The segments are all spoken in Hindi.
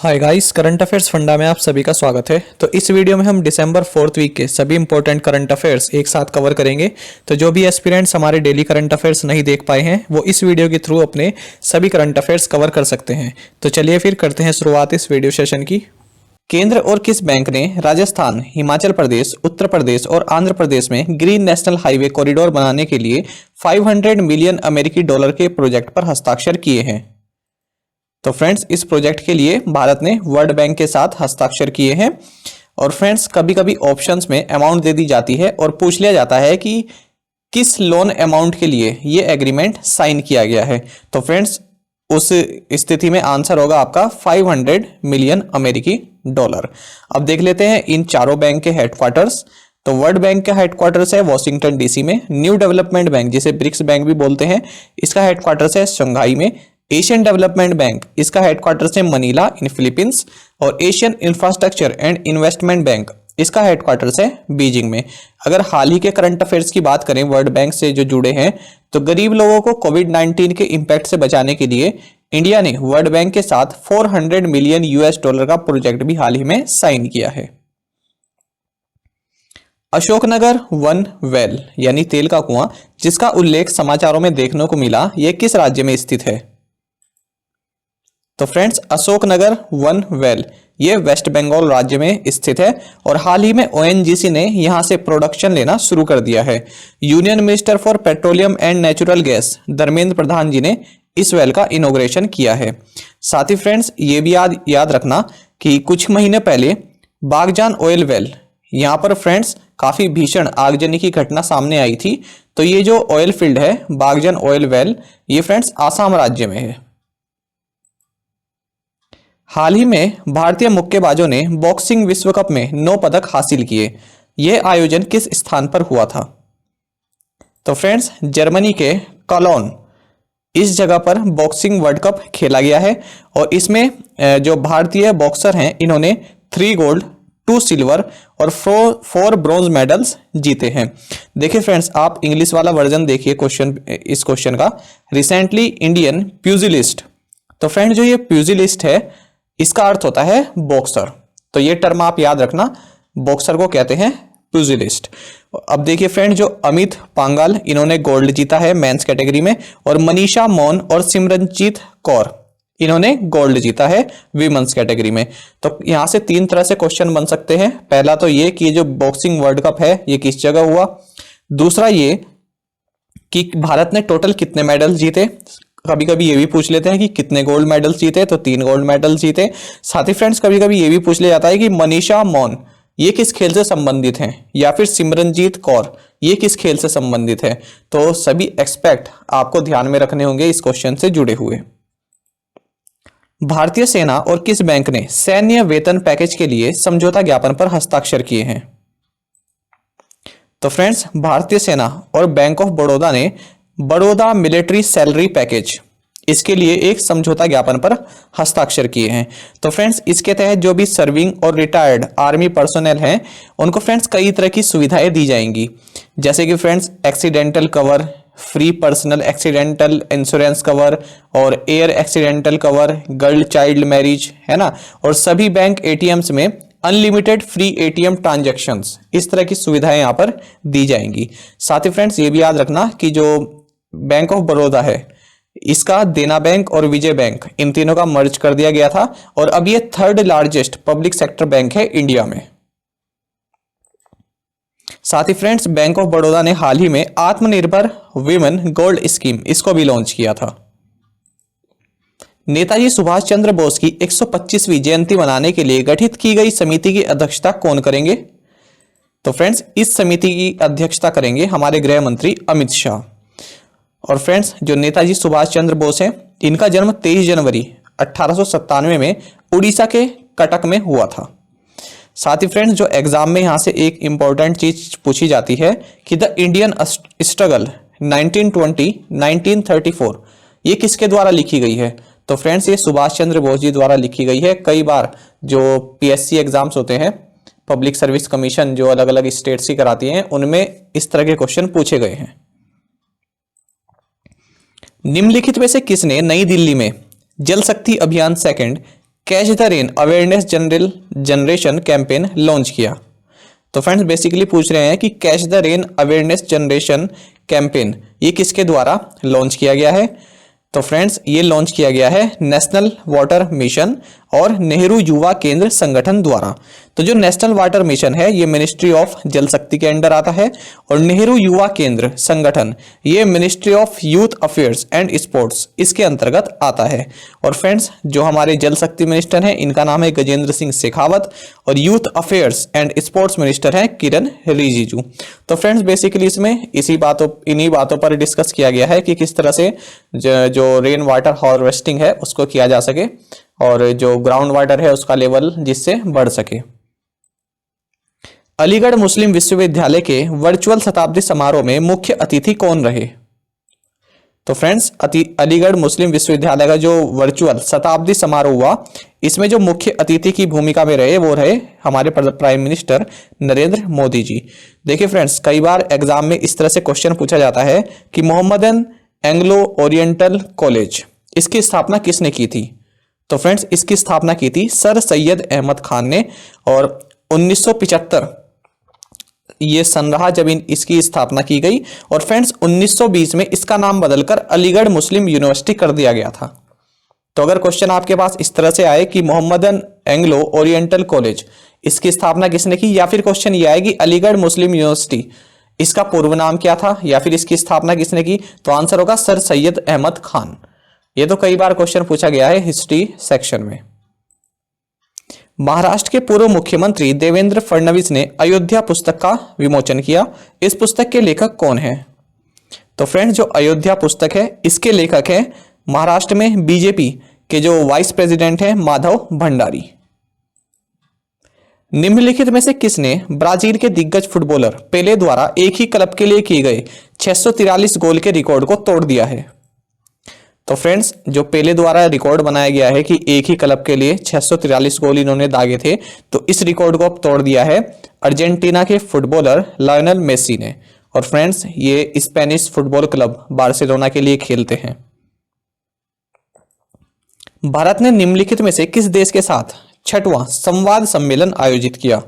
Hi guys, current affairs funda में आप सभी का स्वागत है। तो इस वीडियो में हम दिसंबर 4th वीक के सभी इंपॉर्टेंट करंट अफेयर्स एक साथ कवर करेंगे। तो जो भी एस्पिरेंट्स हमारे डेली करंट अफेयर्स नहीं देख पाए हैं वो इस वीडियो के थ्रू अपने सभी करंट अफेयर्स कवर कर सकते हैं। तो चलिए फिर करते हैं शुरुआत इस वीडियो सेशन की। केंद्र और किस बैंक ने राजस्थान, हिमाचल प्रदेश, उत्तर प्रदेश और आंध्र प्रदेश में ग्रीन नेशनल हाईवे कॉरिडोर बनाने के लिए 500 मिलियन अमेरिकी डॉलर के प्रोजेक्ट पर हस्ताक्षर किए हैं? तो फ्रेंड्स, इस प्रोजेक्ट के लिए भारत ने वर्ल्ड बैंक के साथ हस्ताक्षर किए हैं। और फ्रेंड्स, कभी कभी ऑप्शंस में अमाउंट दे दी जाती है और पूछ लिया जाता है कि किस लोन अमाउंट के लिए ये एग्रीमेंट साइन किया गया है। तो फ्रेंड्स, उस स्थिति में आंसर होगा आपका 500 मिलियन अमेरिकी डॉलर। अब देख लेते हैं इन चारों बैंक के हेडक्वार्टर्स। तो वर्ल्ड बैंक का हेडक्वार्टर्स है वॉशिंगटन डीसी में। न्यू डेवलपमेंट बैंक, जिसे ब्रिक्स बैंक भी बोलते हैं, इसका हेडक्वार्टर्स है शंघाई में। एशियन डेवलपमेंट बैंक, इसका हेडक्वार्टर्स है मनीला इन फिलीपींस। और Asian infrastructure and investment bank, इसका हेडक्वार्टर्स है बीजिंग में। अगर हाल ही के करंट अफेयर्स की बात करें वर्ल्ड बैंक से जो जुड़े हैं, तो गरीब लोगों को कोविड-19 के इंपैक्ट से बचाने के लिए इंडिया ने वर्ल्ड बैंक के साथ 400 मिलियन यूएस डॉलर का प्रोजेक्ट भी हाल ही में साइन किया है। अशोकनगर वन वेल यानी तेल का कुआं, जिसका उल्लेख समाचारों में देखने को मिला, यह किस राज्य में स्थित है? तो फ्रेंड्स, अशोकनगर वन वेल ये वेस्ट बंगाल राज्य में स्थित है और हाल ही में ओएनजीसी ने यहां से प्रोडक्शन लेना शुरू कर दिया है। Union minister for petroleum and natural gas Dharmendra Pradhan ji ने इस वेल का इनॉग्रेशन किया है। साथ ही फ्रेंड्स, ये भी याद रखना कि कुछ महीने पहले बागजान ऑयल वेल, यहाँ पर फ्रेंड्स काफी भीषण आगजनी की घटना सामने आई थी। तो ये जो ऑयल फील्ड है बागजान ऑयल वेल, ये फ्रेंड्स आसाम राज्य में है। हाल ही में भारतीय मुक्केबाजों ने बॉक्सिंग विश्व कप में 9 पदक हासिल किए। यह आयोजन किस स्थान पर हुआ था? तो फ्रेंड्स, जर्मनी के कॉलोन, इस जगह पर बॉक्सिंग वर्ल्ड कप खेला गया है और इसमें जो भारतीय बॉक्सर हैं इन्होंने 3 गोल्ड, 2 सिल्वर और 4 ब्रॉन्ज मेडल्स जीते हैं। देखिए फ्रेंड्स, आप इंग्लिश वाला वर्जन देखिए इस क्वेश्चन का। रिसेंटली इंडियन प्यूजिलिस्ट, तो फ्रेंड जो ये प्यूजिलिस्ट है इसका अर्थ होता है बॉक्सर। तो ये टर्म आप याद रखना, बॉक्सर को कहते हैं प्यूजिलिस्ट। अब देखिए फ्रेंड, जो अमित पांगाल, इन्होंने गोल्ड जीता है मेंस कैटेगरी में। और मनीषा मौन और सिमरनजीत कौर, इन्होंने गोल्ड जीता है वीमेंस कैटेगरी में। तो यहां से 3 तरह से क्वेश्चन बन सकते हैं। पहला तो ये कि जो बॉक्सिंग वर्ल्ड कप है ये किस जगह हुआ। दूसरा ये कि भारत ने टोटल कितने मेडल जीते। कभी कभी ये भी पूछ लेते हैं कि कितने गोल्ड मेडल जीते, तो 3 गोल्ड मेडल जीते। साथ ही फ्रेंड्स, कभी कभी ये भी पूछ लिया जाता है कि मनीषा मौन ये किस खेल से संबंधित हैं, या फिर सिमरनजीत कौर ये किस खेल से संबंधित है। तो सभी एस्पेक्ट आपको ध्यान में रखने होंगे इस क्वेश्चन से जुड़े हुए। भारतीय सेना और किस बैंक ने सैन्य वेतन पैकेज के लिए समझौता ज्ञापन पर हस्ताक्षर किए हैं? तो फ्रेंड्स, भारतीय सेना और बैंक ऑफ बड़ौदा ने बड़ौदा मिलिट्री सैलरी पैकेज, इसके लिए एक समझौता ज्ञापन पर हस्ताक्षर किए हैं। तो फ्रेंड्स, इसके तहत जो भी सर्विंग और रिटायर्ड आर्मी पर्सोनेल हैं उनको फ्रेंड्स कई तरह की सुविधाएं दी जाएंगी, जैसे कि friends accidental cover, free personal accidental insurance cover और air accidental cover, girl child marriage, है ना। और सभी बैंक एटीएम्स में अनलिमिटेड फ्री एटीएम ट्रांजैक्शंस, इस तरह की सुविधाएं यहां पर दी जाएंगी। साथ ही फ्रेंड्स, ये भी याद रखना कि जो बैंक ऑफ बड़ौदा है इसका देना बैंक और विजय बैंक, इन तीनों का मर्ज कर दिया गया था और अब ये 3rd largest public sector bank है इंडिया में। साथ ही फ्रेंड्स, बैंक ऑफ बड़ौदा ने हाल ही में आत्मनिर्भर विमेन गोल्ड स्कीम, इसको भी लॉन्च किया था। नेताजी सुभाष चंद्र बोस की 125वीं जयंती मनाने के लिए गठित की गई समिति की अध्यक्षता कौन करेंगे? तो फ्रेंड्स, इस समिति की अध्यक्षता करेंगे हमारे गृह मंत्री अमित शाह। और फ्रेंड्स, जो नेताजी सुभाष चंद्र बोस हैं इनका जन्म 23 जनवरी 1897 में उड़ीसा के कटक में हुआ था। साथ ही फ्रेंड्स, जो एग्जाम में यहां से एक इंपॉर्टेंट चीज पूछी जाती है कि द इंडियन स्ट्रगल 1920-1934 ये किसके द्वारा लिखी गई है? तो फ्रेंड्स, ये सुभाष चंद्र बोस जी द्वारा लिखी गई है। कई बार जो पीएससी एग्जाम्स होते हैं, पब्लिक सर्विस कमीशन जो अलग अलग स्टेट्स की कराती हैं, उनमें इस तरह के क्वेश्चन पूछे गए हैं। निम्नलिखित में से किसने नई दिल्ली में जल शक्ति अभियान second catch the rain awareness generation campaign launch किया? तो फ्रेंड्स बेसिकली पूछ रहे हैं कि catch the rain awareness generation campaign ये किसके द्वारा लॉन्च किया गया है? तो फ्रेंड्स ये लॉन्च किया गया है नेशनल वाटर मिशन और नेहरू युवा केंद्र संगठन द्वारा। तो जो नेशनल वाटर मिशन है ये मिनिस्ट्री ऑफ जल शक्ति के अंडर आता है और नेहरू युवा केंद्र संगठन ये ministry of youth affairs and sports इसके अंतर्गत आता है। और फ्रेंड्स जो हमारे जल शक्ति मिनिस्टर हैं इनका नाम है गजेंद्र सिंह शेखावत और youth affairs and sports minister हैं किरण रिजिजू। तो फ्रेंड्स बेसिकली इसमें इन्हीं बातों पर डिस्कस किया गया है कि किस तरह से जो रेन वाटर हार्वेस्टिंग है उसको किया जा सके और जो ग्राउंड वाटर है उसका लेवल जिससे बढ़ सके। अलीगढ़ मुस्लिम विश्वविद्यालय के वर्चुअल शताब्दी समारोह में मुख्य अतिथि कौन रहे? तो फ्रेंड्स अलीगढ़ मुस्लिम विश्वविद्यालय का जो वर्चुअल शताब्दी समारोह हुआ इसमें जो मुख्य अतिथि की भूमिका में रहे वो रहे हमारे प्राइम मिनिस्टर नरेंद्र मोदी जी। देखिए फ्रेंड्स कई बार एग्जाम में इस तरह से क्वेश्चन पूछा जाता है कि मोहम्मदन एंग्लो ओरिएंटल कॉलेज इसकी स्थापना किसने की थी? तो फ्रेंड्स इसकी स्थापना की थी सर सैयद अहमद खान ने और 1975 ये सन रहा जब इसकी स्थापना की गई और फ्रेंड्स 1920 में इसका नाम बदलकर अलीगढ़ मुस्लिम यूनिवर्सिटी कर दिया गया था। तो अगर क्वेश्चन आपके पास इस तरह से आए कि मोहम्मदन एंग्लो ओरिएंटल कॉलेज इसकी स्थापना किसने की या फिर क्वेश्चन ये आए कि अलीगढ़ मुस्लिम यूनिवर्सिटी इसका पूर्व नाम क्या था या फिर इसकी स्थापना किसने की, तो आंसर होगा सर सैयद अहमद खान। ये तो कई बार क्वेश्चन पूछा गया है हिस्ट्री सेक्शन में। महाराष्ट्र के पूर्व मुख्यमंत्री देवेंद्र फडणवीस ने अयोध्या पुस्तक का विमोचन किया। इस पुस्तक के लेखक कौन है? तो फ्रेंड्स जो अयोध्या पुस्तक है इसके लेखक है महाराष्ट्र में बीजेपी के जो वाइस प्रेसिडेंट है माधव भंडारी। निम्नलिखित में से किसने ब्राजील के दिग्गज फुटबॉलर पेले द्वारा एक ही क्लब के लिए किए गए 643 गोल के रिकॉर्ड को तोड़ दिया है? तो फ्रेंड्स जो पेले द्वारा रिकॉर्ड बनाया गया है कि एक ही क्लब के लिए 643 गोल इन्होंने दागे थे, तो इस रिकॉर्ड को अब तोड़ दिया है अर्जेंटीना के फुटबॉलर लायनल मेसी ने। और फ्रेंड्स ये स्पेनिश फुटबॉल क्लब बार्सिलोना के लिए खेलते हैं। भारत ने निम्नलिखित में से किस देश के साथ 6वां संवाद सम्मेलन आयोजित किया?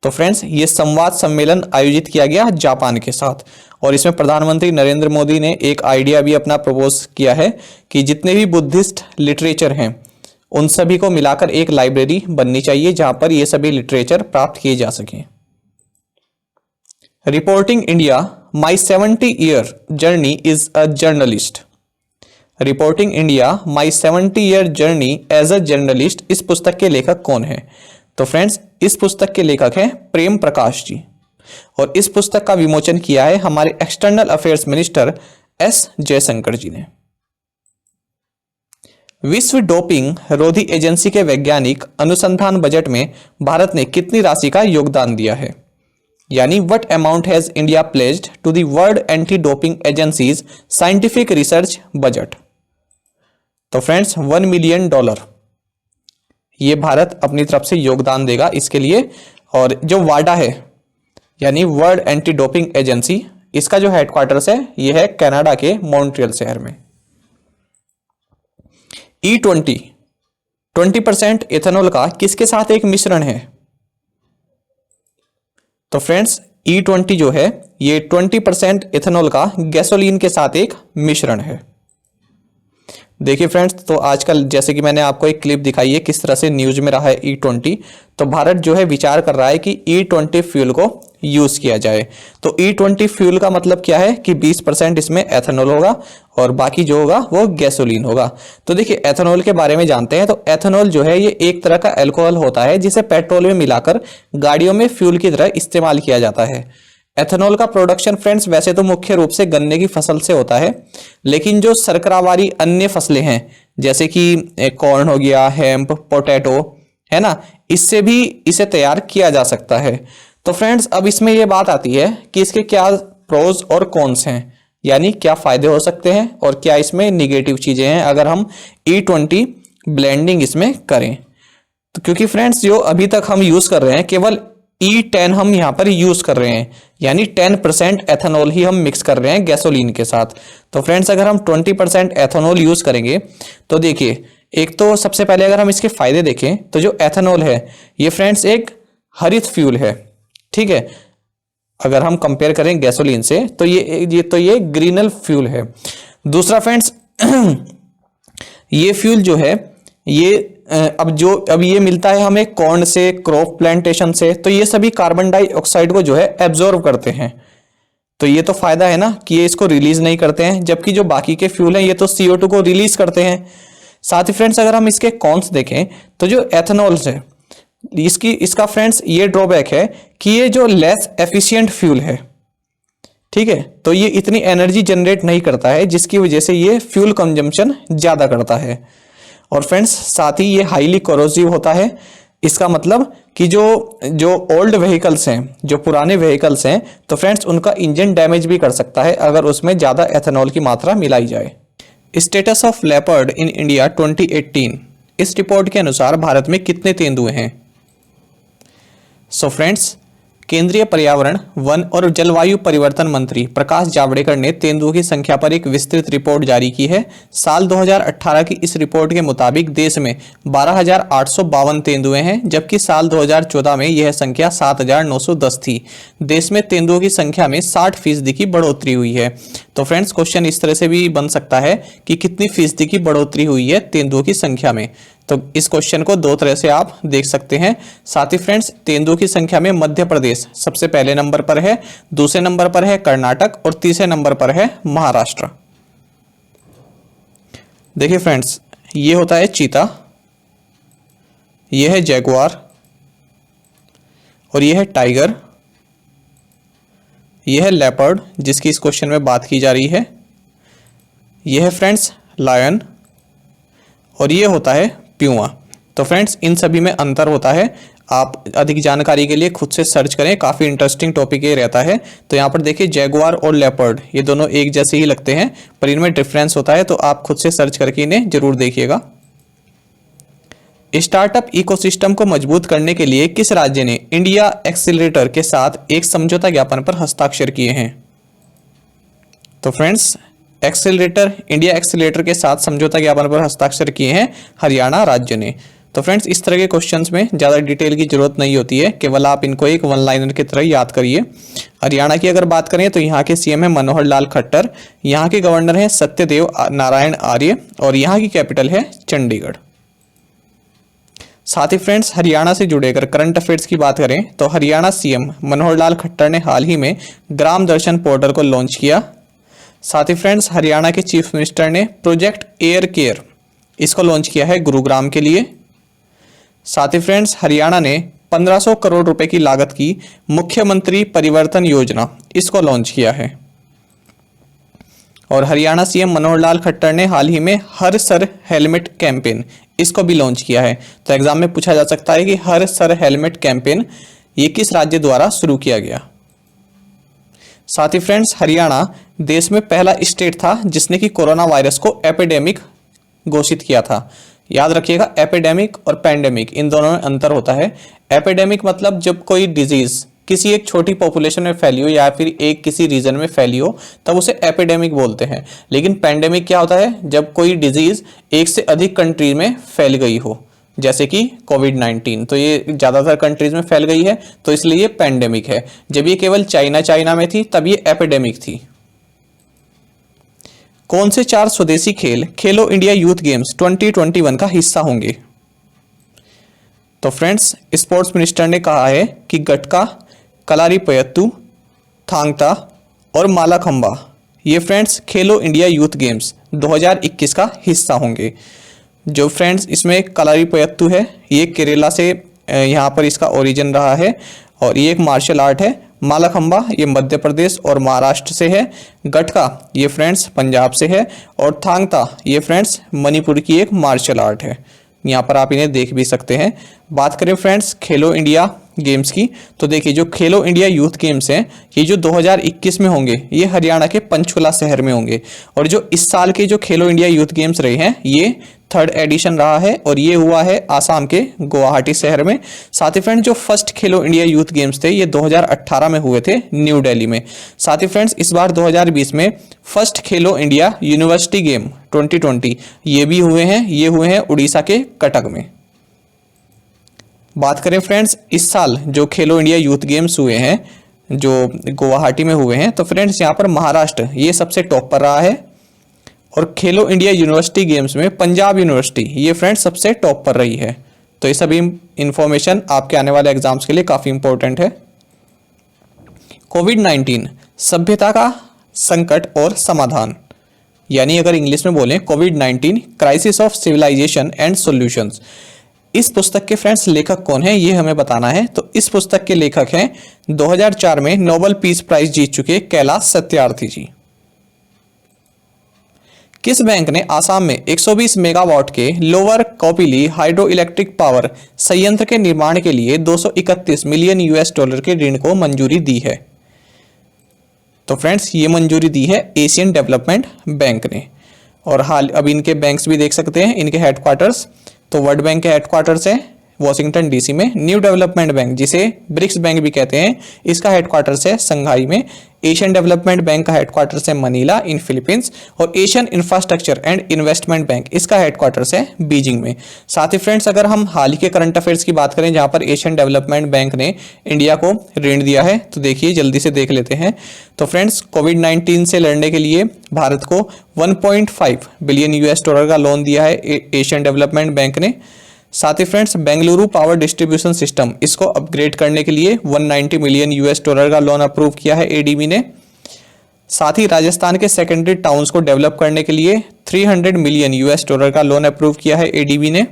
तो फ्रेंड्स ये संवाद सम्मेलन आयोजित किया गया जापान के साथ और इसमें प्रधानमंत्री नरेंद्र मोदी ने एक आइडिया भी अपना प्रपोज किया है कि जितने भी बुद्धिस्ट लिटरेचर हैं उन सभी को मिलाकर एक लाइब्रेरी बननी चाहिए जहां पर ये सभी लिटरेचर प्राप्त किए जा सकें। Reporting India my 70 year journey is a journalist. Reporting India my 70 year journey as a journalist इस पुस्तक के लेखक कौन है? तो फ्रेंड्स इस पुस्तक के लेखक हैं प्रेम प्रकाश जी और इस पुस्तक का विमोचन किया है हमारे external affairs minister S Jaishankar ji ने। विश्व डोपिंग रोधी एजेंसी के वैज्ञानिक अनुसंधान बजट में भारत ने कितनी राशि का योगदान दिया है? यानी what amount has India pledged to the world anti doping agencies scientific research budget? तो फ्रेंड्स $1 मिलियन ये भारत अपनी तरफ से योगदान देगा इसके लिए। और जो वाडा है यानी वर्ल्ड एंटी डोपिंग एजेंसी इसका जो हेडक्वार्टर्स है ये है कनाडा के मॉन्ट्रियल शहर में। E20 20% एथेनॉल का किसके साथ एक मिश्रण है? तो फ्रेंड्स E20 जो है ये 20% एथेनॉल का गैसोलीन के साथ एक मिश्रण है। देखिए फ्रेंड्स तो आजकल जैसे कि मैंने आपको एक क्लिप दिखाई है किस तरह से न्यूज में रहा है E20, तो भारत जो है विचार कर रहा है कि E20 फ्यूल को यूज किया जाए। तो E20 फ्यूल का मतलब क्या है कि 20% इसमें एथेनॉल होगा और बाकी जो होगा वो गैसोलीन होगा। तो देखिए एथेनॉल के बारे में जानते हैं। तो एथेनॉल जो है ये एक तरह का अल्कोहल होता है जिसे पेट्रोल में मिलाकर गाड़ियों में फ्यूल की तरह इस्तेमाल किया जाता है। एथेनॉल का प्रोडक्शन फ्रेंड्स वैसे तो मुख्य रूप से गन्ने की फसल से होता है, लेकिन जो शर्करा वाली अन्य फसलें हैं जैसे कि कॉर्न हो गया, हेम्प, पोटैटो है ना, इससे भी इसे तैयार किया जा सकता है। तो फ्रेंड्स अब इसमें यह बात आती है कि इसके क्या प्रोज और कॉन्स हैं, यानी क्या फायदे हो सकते हैं और क्या इसमें निगेटिव चीजें हैं अगर हम E20 ब्लेंडिंग इसमें करें। तो क्योंकि फ्रेंड्स जो अभी तक हम यूज कर रहे हैं केवल E10 हम यहाँ पर यूज कर रहे हैं, यानी 10% एथेनॉल ही हम मिक्स कर रहे हैं गैसोलीन के साथ। तो फ्रेंड्स अगर हम 20% एथेनॉल यूज करेंगे तो देखिए, एक तो सबसे पहले अगर हम इसके फायदे देखें तो जो एथेनॉल है ये फ्रेंड्स एक हरित फ्यूल है, ठीक है। अगर हम कंपेयर करें गैसोलीन से तो ये ग्रीनल फ्यूल है। दूसरा फ्रेंड्स ये फ्यूल जो है ये अब ये मिलता है हमें कॉर्न से, क्रॉप प्लांटेशन से, तो ये सभी कार्बन डाइऑक्साइड को जो है एब्जॉर्ब करते हैं। तो ये तो फायदा है ना कि ये इसको रिलीज नहीं करते हैं, जबकि जो बाकी के फ्यूल हैं ये तो CO2 को रिलीज करते हैं। साथ ही फ्रेंड्स अगर हम इसके कॉन्स देखें तो जो एथेनॉल है इसका फ्रेंड्स ये ड्रॉबैक है कि ये जो लेस एफिशिएंट फ्यूल है, ठीक है, तो ये इतनी एनर्जी जनरेट नहीं करता है, जिसकी वजह से ये फ्यूल कंजम्पशन ज्यादा करता है। और फ्रेंड्स साथ ही ये हाईली कोरोसिव होता है। इसका मतलब कि जो ओल्ड व्हीकल्स हैं, जो पुराने व्हीकल्स हैं, तो फ्रेंड्स उनका इंजन डैमेज भी कर सकता है अगर उसमें ज्यादा एथेनॉल की मात्रा मिलाई जाए। Status of leopard in India 2018, इस रिपोर्ट के अनुसार भारत में कितने तेंदुए हैं? सो फ्रेंड्स केंद्रीय पर्यावरण, वन और जलवायु परिवर्तन मंत्री प्रकाश जावड़ेकर ने तेंदुओं की संख्या पर एक विस्तृत रिपोर्ट जारी की है। साल 2018 की इस रिपोर्ट के मुताबिक देश में 12,852 तेंदुए हैं, जबकि साल 2014 में यह संख्या 7,910 थी। देश में तेंदुओं की संख्या में 60% की बढ़ोतरी हुई है। तो फ्रेंड्स क्वेश्चन इस तरह से भी बन सकता है कि कितनी फीसदी की बढ़ोतरी हुई है तेंदुओं की संख्या में। तो इस क्वेश्चन को दो तरह से आप देख सकते हैं। साथ ही फ्रेंड्स तेंदुओं की संख्या में मध्य प्रदेश सबसे पहले नंबर पर है, दूसरे नंबर पर है कर्नाटक और तीसरे नंबर पर है महाराष्ट्र। देखिए फ्रेंड्स ये होता है चीता, यह है जैगुआर और यह है टाइगर, यह है लेपर्ड जिसकी इस क्वेश्चन में बात की जा रही है, यह है फ्रेंड्स लायन और यह होता है प्यूमा। तो फ्रेंड्स इन सभी में अंतर होता है। आप अधिक जानकारी के लिए खुद से सर्च करें, काफ़ी इंटरेस्टिंग टॉपिक ये रहता है। तो यहाँ पर देखिए जैगुआर और लेपर्ड ये दोनों एक जैसे ही लगते हैं, पर इनमें डिफरेंस होता है, तो आप खुद से सर्च करके इन्हें जरूर देखिएगा। स्टार्टअप इकोसिस्टम को मजबूत करने के लिए किस राज्य ने इंडिया एक्सीलरेटर के साथ एक समझौता ज्ञापन पर हस्ताक्षर किए हैं? तो फ्रेंड्स इंडिया एक्सीलरेटर के साथ समझौता ज्ञापन पर हस्ताक्षर किए हैं हरियाणा राज्य ने। तो फ्रेंड्स इस तरह के क्वेश्चंस में ज़्यादा डिटेल की जरूरत नहीं होती है, केवल आप इनको एक वन लाइनर की तरह याद करिए। हरियाणा की अगर बात करें तो यहाँ के CM है मनोहर लाल खट्टर, यहाँ के गवर्नर हैं सत्यदेव नारायण आर्य और यहाँ की कैपिटल है चंडीगढ़। साथ ही फ्रेंड्स हरियाणा से जुड़े अगर करंट अफेयर्स की बात करें तो हरियाणा CM मनोहर लाल खट्टर ने हाल ही में ग्राम दर्शन पोर्टल को लॉन्च किया। साथ ही फ्रेंड्स हरियाणा के चीफ मिनिस्टर ने प्रोजेक्ट एयर केयर इसको लॉन्च किया है गुरुग्राम के लिए। साथ ही फ्रेंड्स हरियाणा ने 1500 करोड़ रुपए की लागत की मुख्यमंत्री परिवर्तन योजना इसको लॉन्च किया है। और हरियाणा CM मनोहर लाल खट्टर ने हाल ही में हर सर हेलमेट कैंपेन इसको भी लॉन्च किया है। तो एग्जाम में पूछा जा सकता है कि हर सर हेलमेट कैंपेन ये किस राज्य द्वारा शुरू किया गया। साथ ही फ्रेंड्स हरियाणा देश में पहला स्टेट था जिसने कि कोरोना वायरस को एपिडेमिक घोषित किया था। याद रखिएगा एपिडेमिक और पैंडेमिक इन दोनों में अंतर होता है। एपिडेमिक मतलब जब कोई डिजीज किसी एक छोटी पॉपुलेशन में फैली हो या फिर एक किसी रीजन में फैली हो तब उसे एपिडेमिक बोलते हैं। लेकिन पैंडेमिक क्या होता है? जब कोई डिजीज एक से अधिक कंट्री में फैल गई हो, जैसे कि कोविड-19, तो ये ज़्यादातर कंट्रीज में फैल गई है तो इसलिए ये पैंडेमिक है। जब ये केवल चाइना में थी तब ये एपिडेमिक थी। कौन से 4 स्वदेशी खेल खेलो इंडिया यूथ गेम्स 2021 का हिस्सा होंगे? तो फ्रेंड्स स्पोर्ट्स मिनिस्टर ने कहा है कि गटका, कलारीपयत्तु, थांग ता और मालाखंबा ये फ्रेंड्स खेलो इंडिया यूथ गेम्स 2021 का हिस्सा होंगे। जो फ्रेंड्स इसमें कलारीपयत्तु है ये केरला से यहाँ पर इसका ओरिजिन रहा है और ये एक मार्शल आर्ट है। मालाखंबा ये मध्य प्रदेश और महाराष्ट्र से है। गटका ये फ्रेंड्स पंजाब से है और थांग ता ये फ्रेंड्स मणिपुर की एक मार्शल आर्ट है। यहाँ पर आप इन्हें देख भी सकते हैं। बात करें फ्रेंड्स खेलो इंडिया गेम्स की, तो देखिए जो खेलो इंडिया यूथ गेम्स हैं ये जो 2021 में होंगे ये हरियाणा के पंचकुला शहर में होंगे। और जो इस साल के जो खेलो इंडिया यूथ गेम्स रहे हैं ये 3rd एडिशन रहा है और ये हुआ है आसाम के गुवाहाटी शहर में। साथ ही फ्रेंड्स जो फर्स्ट खेलो इंडिया यूथ गेम्स थे ये 2018 में हुए थे न्यू दिल्ली में। साथ ही फ्रेंड्स इस बार 2020 में फर्स्ट खेलो इंडिया यूनिवर्सिटी गेम 2020 ये भी हुए हैं, ये हुए हैं उड़ीसा के कटक में। बात करें फ्रेंड्स इस साल जो खेलो इंडिया यूथ गेम्स हुए हैं जो गुवाहाटी में हुए हैं, तो फ्रेंड्स यहाँ पर महाराष्ट्र ये सबसे टॉप पर रहा है और खेलो इंडिया यूनिवर्सिटी गेम्स में पंजाब यूनिवर्सिटी ये फ्रेंड्स सबसे टॉप पर रही है। तो ये सभी इंफॉर्मेशन आपके आने वाले एग्जाम्स के लिए काफ़ी इंपॉर्टेंट है। कोविड-19 सभ्यता का संकट और समाधान, यानी अगर इंग्लिश में बोलें कोविड-19 crisis of civilization and solutions. इस पुस्तक के फ्रेंड्स लेखक कौन है ये हमें बताना है। तो इस पुस्तक के लेखक हैं 2004 में नोबेल पीस प्राइज जीत चुके कैलाश सत्यार्थी जी। किस बैंक ने आसाम में 120 मेगावाट के लोअर कौपिली हाइड्रो इलेक्ट्रिक पावर संयंत्र के निर्माण के लिए 231 मिलियन $US के ऋण को मंजूरी दी है? तो फ्रेंड्स ये मंजूरी दी है एशियन डेवलपमेंट बैंक ने। और हाल अब इनके बैंक्स भी देख सकते हैं, इनके हेडक्वार्टर्स। तो वर्ल्ड बैंक के हेडक्वार्टर्स है वॉशिंगटन डीसी में। न्यू डेवलपमेंट बैंक जिसे ब्रिक्स बैंक भी कहते हैं इसका हेडक्वार्टर्स है संघाई में। एशियन डेवलपमेंट बैंक का हेडक्वार्टर्स है मनीला इन फिलीपींस। और Asian infrastructure and investment bank इसका हेडक्वार्टर्स है बीजिंग में। साथ ही फ्रेंड्स अगर हम हाल ही के करंट अफेयर्स की बात करें जहां पर एशियन डेवलपमेंट बैंक ने इंडिया को ऋण दिया है, तो देखिए जल्दी से देख लेते हैं। तो फ्रेंड्स कोविड-19 से लड़ने के लिए भारत को 1.5 बिलियन $US का लोन दिया है एशियन डेवलपमेंट बैंक ने। साथ ही friends Bengaluru power distribution system इसको अपग्रेड करने के लिए 190 मिलियन $US का लोन अप्रूव किया है एडीबी ने। साथ ही राजस्थान के सेकेंडरी टाउन्स को डेवलप करने के लिए 300 मिलियन $US का लोन अप्रूव किया है एडीबी ने।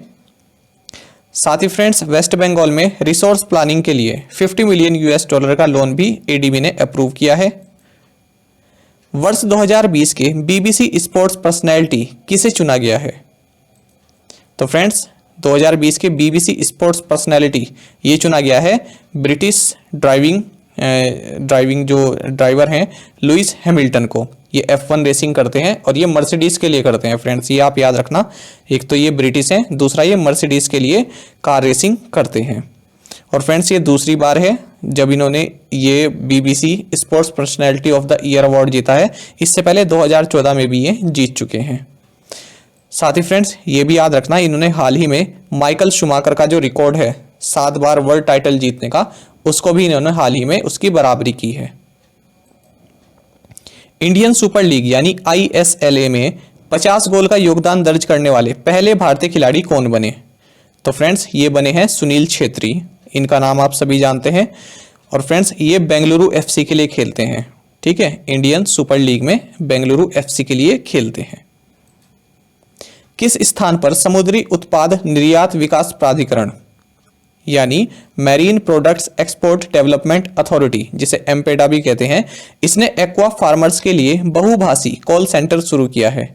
साथ ही फ्रेंड्स वेस्ट बंगाल में रिसोर्स प्लानिंग के लिए 50 मिलियन $US का लोन भी एडीबी ने अप्रूव किया है। वर्ष 2020 के बीबीसी स्पोर्ट्स पर्सनैलिटी किसे चुना गया है? तो फ्रेंड्स 2020 के बीबीसी स्पोर्ट्स पर्सनैलिटी ये चुना गया है ब्रिटिश ड्राइविंग जो ड्राइवर हैं लुइस हैमिल्टन को। ये F1 रेसिंग करते हैं और ये मर्सिडीज के लिए करते हैं फ्रेंड्स, ये आप याद रखना। एक तो ये ब्रिटिश हैं, दूसरा ये मर्सिडीज के लिए कार रेसिंग करते हैं। और फ्रेंड्स ये दूसरी बार है जब इन्होंने ये BBC sports personality of the year award जीता है। इससे पहले 2014 में भी ये जीत चुके हैं। साथ ही फ्रेंड्स ये भी याद रखना इन्होंने हाल ही में माइकल शुमाकर का जो रिकॉर्ड है 7 बार वर्ल्ड टाइटल जीतने का, उसको भी इन्होंने हाल ही में उसकी बराबरी की है। इंडियन सुपर लीग यानी ISLA में 50 गोल का योगदान दर्ज करने वाले पहले भारतीय खिलाड़ी कौन बने? तो फ्रेंड्स ये बने हैं सुनील छेत्री, इनका नाम आप सभी जानते हैं। और फ्रेंड्स ये बेंगलुरु FC के लिए खेलते हैं, ठीक है, इंडियन सुपर लीग में बेंगलुरु FC के लिए खेलते हैं। किस स्थान पर समुद्री उत्पाद निर्यात विकास प्राधिकरण यानी marine products export development authority जिसे एमपेडा भी कहते हैं, इसने एक्वा फार्मर्स के लिए बहुभाषी कॉल सेंटर शुरू किया है?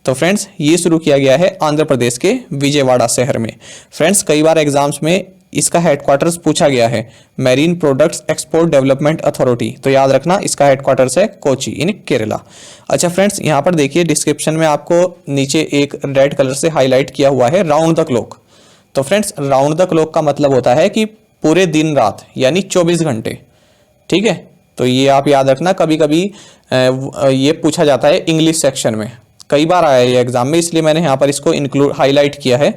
तो फ्रेंड्स ये शुरू किया गया है आंध्र प्रदेश के विजयवाड़ा शहर में। फ्रेंड्स कई बार एग्जाम्स में इसका हेडक्वार्टर्स पूछा गया है, marine products export development authority, तो याद रखना इसका हेडक्वार्टर्स है कोची इन केरला। अच्छा फ्रेंड्स यहाँ पर देखिए डिस्क्रिप्शन में आपको नीचे एक रेड कलर से हाईलाइट किया हुआ है राउंड द क्लॉक। तो फ्रेंड्स राउंड द क्लॉक का मतलब होता है कि पूरे दिन रात यानी 24 घंटे, ठीक है। तो ये आप याद रखना, कभी कभी ये पूछा जाता है इंग्लिश सेक्शन में, कई बार आया है एग्जाम में, इसलिए मैंने यहाँ पर इसको इंक्लूड हाईलाइट किया है,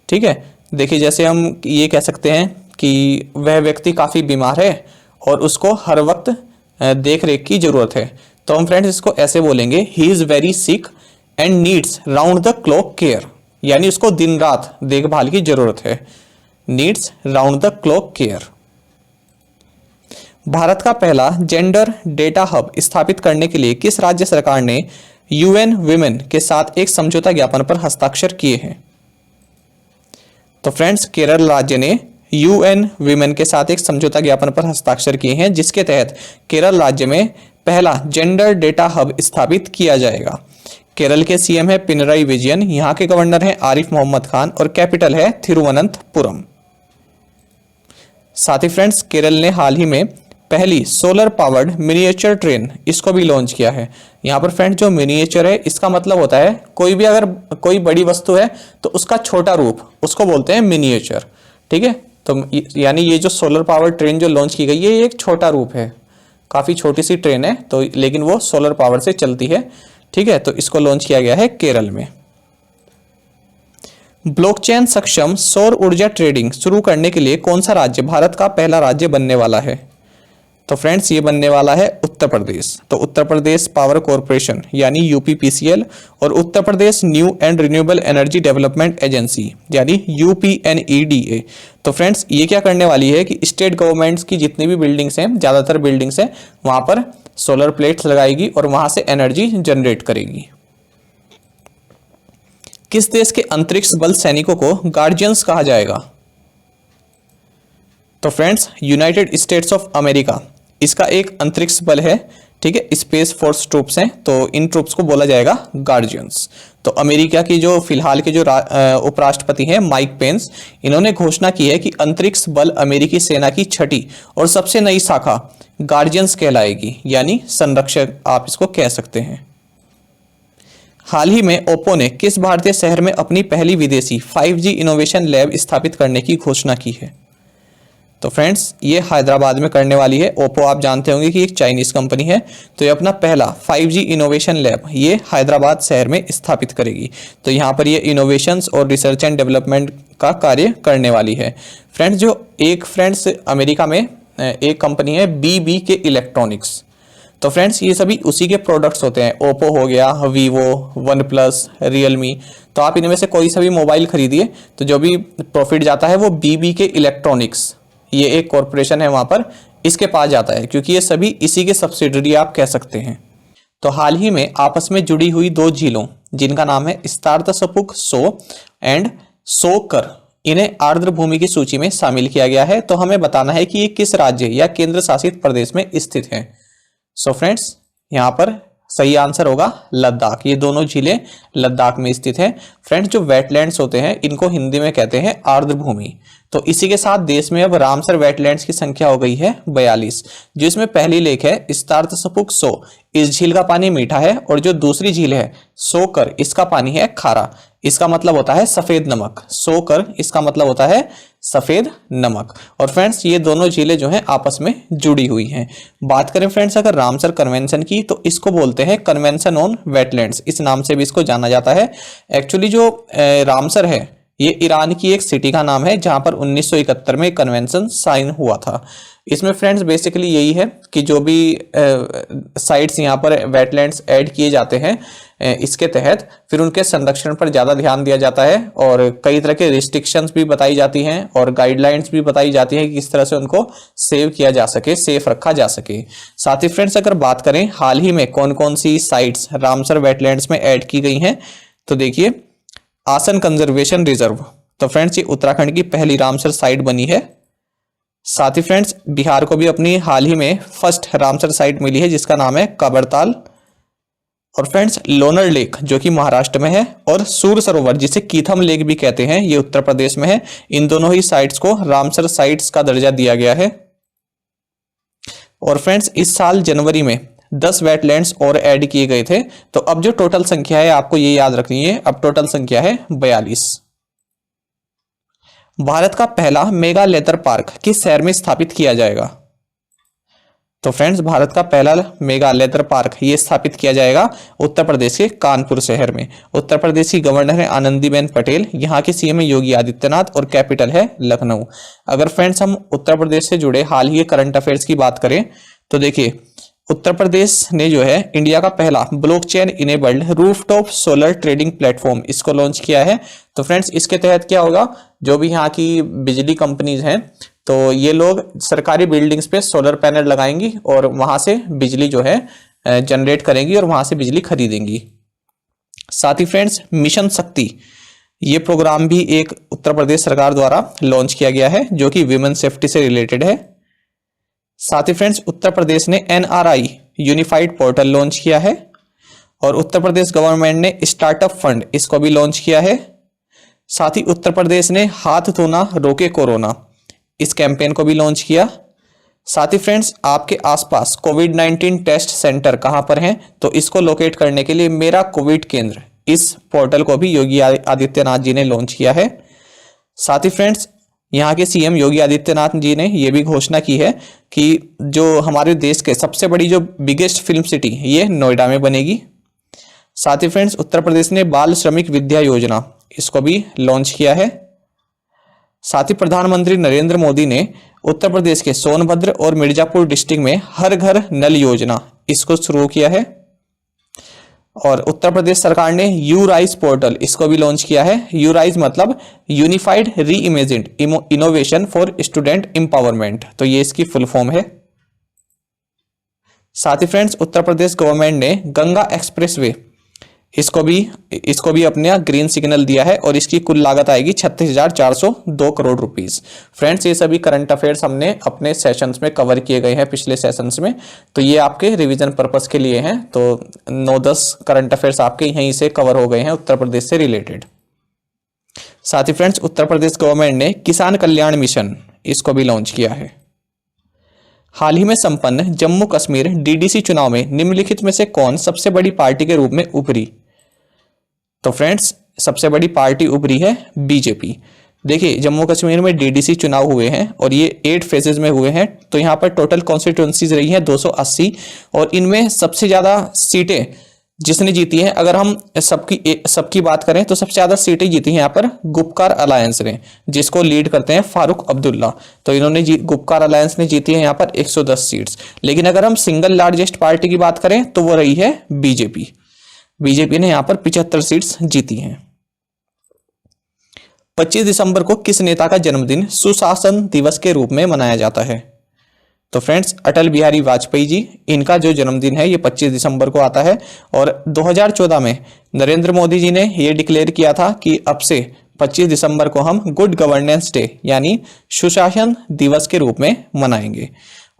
ठीक है। देखिए जैसे हम ये कह सकते हैं कि वह व्यक्ति काफ़ी बीमार है और उसको हर वक्त देख रेख की ज़रूरत है, तो हम फ्रेंड्स इसको ऐसे बोलेंगे he is very sick and needs round the clock care, यानी उसको दिन रात देखभाल की ज़रूरत है, needs round the clock care. Bharat का पहला जेंडर डेटा हब स्थापित करने के लिए किस राज्य सरकार ने UN विमेन के साथ एक समझौता ज्ञापन पर हस्ताक्षर किए हैं? तो फ्रेंड्स केरल राज्य ने UN विमेन के साथ एक समझौता ज्ञापन पर हस्ताक्षर किए हैं जिसके तहत केरल राज्य में पहला जेंडर डेटा हब स्थापित किया जाएगा। केरल के CM है पिनराई विजयन, यहाँ के गवर्नर हैं आरिफ मोहम्मद खान और कैपिटल है थिरुवनंतपुरम। साथ ही फ्रेंड्स केरल ने हाल ही में पहली सोलर पावर्ड मिनिएचर ट्रेन इसको भी लॉन्च किया है। यहाँ पर फ्रेंड्स जो मिनिएचर है इसका मतलब होता है कोई भी अगर कोई बड़ी वस्तु है तो उसका छोटा रूप उसको बोलते हैं मिनिएचर। ठीक है, तो यानी ये जो सोलर पावर ट्रेन जो लॉन्च की गई है ये एक छोटा रूप है, काफ़ी छोटी सी ट्रेन है तो लेकिन वो सोलर पावर से चलती है। ठीक है, तो इसको लॉन्च किया गया है केरल में। ब्लॉकचेन सक्षम सौर ऊर्जा ट्रेडिंग शुरू करने के लिए कौन सा राज्य भारत का पहला राज्य बनने वाला है? तो फ्रेंड्स ये बनने वाला है उत्तर प्रदेश। तो उत्तर प्रदेश पावर कॉरपोरेशन यानी यूपीपीसीएल और Uttar Pradesh new and renewable energy development agency यानी यूपीएनईडीए। तो फ्रेंड्स ये क्या करने वाली है कि स्टेट गवर्नमेंट्स की जितनी भी बिल्डिंग्स हैं, ज़्यादातर बिल्डिंग्स हैं, वहाँ पर सोलर प्लेट्स लगाएगी और वहाँ से एनर्जी जनरेट करेगी। किस देश के अंतरिक्ष बल सैनिकों को गार्जियंस कहा जाएगा? तो friends United states of America इसका एक अंतरिक्ष बल है। ठीक है, स्पेस फोर्स ट्रूप्स हैं, तो इन ट्रूप्स को बोला जाएगा गार्जियंस। तो अमेरिका की जो फिलहाल के जो उपराष्ट्रपति हैं माइक पेंस, इन्होंने घोषणा की है कि अंतरिक्ष बल अमेरिकी सेना की छठी और सबसे नई शाखा गार्जियंस कहलाएगी, यानी संरक्षक आप इसको कह सकते हैं। हाल ही में ओप्पो ने किस भारतीय शहर में अपनी पहली विदेशी 5G इनोवेशन लैब स्थापित करने की घोषणा की है? तो फ्रेंड्स ये हैदराबाद में करने वाली है। ओप्पो आप जानते होंगे कि एक चाइनीज कंपनी है, तो ये अपना पहला 5G इनोवेशन लैब ये हैदराबाद शहर में स्थापित करेगी। तो यहाँ पर ये इनोवेशंस और रिसर्च एंड डेवलपमेंट का कार्य करने वाली है। फ्रेंड्स जो एक अमेरिका में एक कंपनी है BBK इलेक्ट्रॉनिक्स, तो फ्रेंड्स ये सभी उसी के प्रोडक्ट्स होते हैं। ओप्पो हो गया, वीवो, वन प्लस, रियलमी, तो आप इनमें से कोई सा भी मोबाइल खरीदिए तो जो भी प्रॉफिट जाता है वो BBK इलेक्ट्रॉनिक्स, ये एक कॉरपोरेशन है वहाँ पर, इसके पास जाता है, क्योंकि ये सभी इसी के सब्सिडरी आप कह सकते हैं। तो हाल ही में आपस में जुड़ी हुई दो झीलों जिनका नाम है स्तार्तसपुक सो एंड सोकर, इन्हें आर्द्र भूमि की सूची में शामिल किया गया है। तो हमें बताना है कि ये किस राज्य या केंद्र शासित प्रदेश में स्थित है। सो फ्रेंड्स यहाँ पर सही आंसर होगा लद्दाख। ये दोनों झीलें लद्दाख में स्थित हैं। फ्रेंड्स जो वेटलैंड्स होते हैं इनको हिंदी में कहते हैं आर्द्र भूमि। तो इसी के साथ देश में अब रामसर वेटलैंड्स की संख्या हो गई है 42, जिसमें पहली लेक है स्तार्तसपुक सो, इस झील का पानी मीठा है, और जो दूसरी झील है सोकर, इसका पानी है खारा, इसका मतलब होता है सफेद नमक। सोकर इसका मतलब होता है सफेद नमक। और फ्रेंड्स ये दोनों झीलें जो हैं आपस में जुड़ी हुई हैं। बात करें फ्रेंड्स अगर रामसर कन्वेंशन की, तो इसको बोलते हैं कन्वेंशन ऑन वेटलैंड्स, इस नाम से भी इसको जाना जाता है। एक्चुअली जो रामसर है ये ईरान की एक सिटी का नाम है जहां पर 1971 में कन्वेंशन साइन हुआ था। इसमें फ्रेंड्स बेसिकली यही है कि जो भी साइट्स यहाँ पर वेटलैंड्स ऐड किए जाते हैं इसके तहत फिर उनके संरक्षण पर ज़्यादा ध्यान दिया जाता है, और कई तरह के रिस्ट्रिक्शंस भी बताई जाती हैं और गाइडलाइंस भी बताई जाती है कि किस तरह से उनको सेव किया जा सके, सेफ रखा जा सके। साथ ही फ्रेंड्स अगर बात करें हाल ही में कौन कौन सी साइट्स रामसर वेटलैंड्स में ऐड की गई हैं, तो देखिए आसन कंजर्वेशन रिजर्व, तो फ्रेंड्स ये उत्तराखंड की पहली रामसर साइट बनी है। साथ ही फ्रेंड्स बिहार को भी अपनी हाल ही में फर्स्ट रामसर साइट मिली है जिसका नाम है काबरताल। और फ्रेंड्स लोनर लेक जो कि महाराष्ट्र में है, और सूर सरोवर जिसे कीथम लेक भी कहते हैं ये उत्तर प्रदेश में है। इन दोनों ही साइट्स को रामसर साइट्स का दर्जा दिया गया है। और फ्रेंड्स इस साल जनवरी में 10 वेटलैंड्स और ऐड किए गए थे। तो अब जो टोटल संख्या है आपको ये याद रखनी है, अब टोटल संख्या है 42। भारत का पहला मेगा लेदर पार्क किस शहर में स्थापित किया जाएगा? तो फ्रेंड्स भारत का पहला मेगा लेदर पार्क ये स्थापित किया जाएगा उत्तर प्रदेश के कानपुर शहर में। उत्तर प्रदेश की गवर्नर है आनंदीबेन पटेल, यहाँ के सीएम है योगी आदित्यनाथ, और कैपिटल है लखनऊ। अगर फ्रेंड्स हम उत्तर प्रदेश से जुड़े हाल ही के करंट अफेयर्स की बात करें तो देखिए उत्तर प्रदेश ने जो है इंडिया का पहला blockchain enabled rooftop solar trading platform इसको लॉन्च किया है। तो फ्रेंड्स इसके तहत क्या होगा, जो भी यहाँ की बिजली कंपनीज हैं तो ये लोग सरकारी बिल्डिंग्स पे सोलर पैनल लगाएंगी और वहां से बिजली जो है जनरेट करेंगी और वहां से बिजली खरीदेंगी। साथ ही फ्रेंड्स मिशन शक्ति ये प्रोग्राम भी एक उत्तर प्रदेश सरकार द्वारा लॉन्च किया गया है जो कि विमेन सेफ्टी से रिलेटेड है। साथ ही फ्रेंड्स उत्तर प्रदेश ने NRI यूनिफाइड पोर्टल लॉन्च किया है, और उत्तर प्रदेश गवर्नमेंट ने स्टार्टअप फंड इसको भी लॉन्च किया है। साथ ही उत्तर प्रदेश ने हाथ धोना रोके कोरोना इस कैंपेन को भी लॉन्च किया। साथ ही फ्रेंड्स आपके आसपास कोविड-19 टेस्ट सेंटर कहां पर हैं, तो इसको लोकेट करने के लिए मेरा कोविड केंद्र, इस पोर्टल को भी योगी आदित्यनाथ जी ने लॉन्च किया है। साथ ही फ्रेंड्स यहाँ के सीएम योगी आदित्यनाथ जी ने यह भी घोषणा की है कि जो हमारे देश के सबसे बड़ी जो बिगेस्ट फिल्म सिटी ये नोएडा में बनेगी। साथ ही फ्रेंड्स उत्तर प्रदेश ने बाल श्रमिक विद्या योजना इसको भी लॉन्च किया है। साथ ही प्रधानमंत्री नरेंद्र मोदी ने उत्तर प्रदेश के सोनभद्र और मिर्जापुर डिस्ट्रिक्ट में हर घर नल योजना इसको शुरू किया है। और उत्तर प्रदेश सरकार ने यू राइज पोर्टल इसको भी लॉन्च किया है। यू राइज मतलब यूनिफाइड री imagined innovation for student empowerment, तो ये इसकी फुल फॉर्म है। साथ ही फ्रेंड्स उत्तर प्रदेश गवर्नमेंट ने गंगा एक्सप्रेसवे इसको भी अपने ग्रीन सिग्नल दिया है और इसकी कुल लागत आएगी 36,402 करोड़ रुपीस। फ्रेंड्स ये सभी करंट अफेयर्स हमने अपने सेशंस में कवर किए गए हैं पिछले सेशंस में, तो ये आपके रिवीजन पर्पस के लिए हैं। तो 9-10 करंट अफेयर्स आपके यहीं से कवर हो गए हैं उत्तर प्रदेश से रिलेटेड। साथ ही फ्रेंड्स उत्तर प्रदेश गवर्नमेंट ने किसान कल्याण मिशन इसको भी लॉन्च किया है। हाल ही में संपन्न जम्मू कश्मीर डीडीसी चुनाव में निम्नलिखित में से कौन सबसे बड़ी पार्टी के रूप में उभरी? तो फ्रेंड्स सबसे बड़ी पार्टी उभरी है बीजेपी। देखिए जम्मू कश्मीर में डीडीसी चुनाव हुए हैं और ये 8 फेजेस में हुए हैं, तो यहाँ पर टोटल कॉन्स्टिट्यूएंसीज रही हैं 280 और इनमें सबसे ज्यादा सीटें जिसने जीती हैं, अगर हम सबकी बात करें तो सबसे ज्यादा सीटें जीती हैं यहाँ पर गुपकार अलायंस ने, जिसको लीड करते हैं फारूक अब्दुल्ला। तो इन्होंने गुपकार अलायंस ने जीती है यहाँ पर 110 सीट्स। लेकिन अगर हम सिंगल लार्जेस्ट पार्टी की बात करें तो वो रही है बीजेपी। बीजेपी ने यहाँ पर 75 सीट्स जीती हैं। 25 दिसंबर को किस नेता का जन्मदिन सुशासन दिवस के रूप में मनाया जाता है? तो फ्रेंड्स अटल बिहारी वाजपेयी जी, इनका जो जन्मदिन है ये 25 दिसंबर को आता है। और 2014 में नरेंद्र मोदी जी ने ये डिक्लेयर किया था कि अब से 25 दिसंबर को हम गुड गवर्नेंस डे यानी सुशासन दिवस के रूप में मनाएंगे।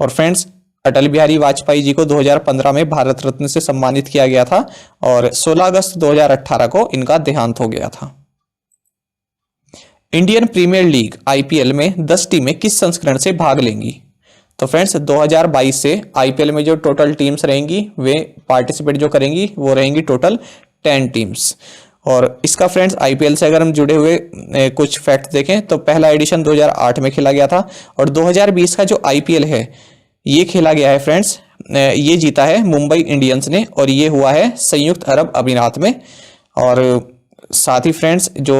और फ्रेंड्स अटल बिहारी वाजपेयी जी को 2015 में भारत रत्न से सम्मानित किया गया था और 16 अगस्त 2018 को इनका देहांत हो गया था। इंडियन प्रीमियर लीग आईपीएल में 10 टीमें किस संस्करण से भाग लेंगी? तो फ्रेंड्स 2022 से आईपीएल में जो टोटल टीम्स रहेंगी वे पार्टिसिपेट जो करेंगी वो रहेंगी टोटल 10 टीम्स। और इसका फ्रेंड्स आईपीएल से अगर हम जुड़े हुए कुछ फैक्ट देखें तो पहला एडिशन 2008 में खेला गया था और 2020 का जो आईपीएल है ये खेला गया है फ्रेंड्स, ये जीता है मुंबई इंडियंस ने और ये हुआ है संयुक्त अरब अमीरात में। और साथ ही फ्रेंड्स जो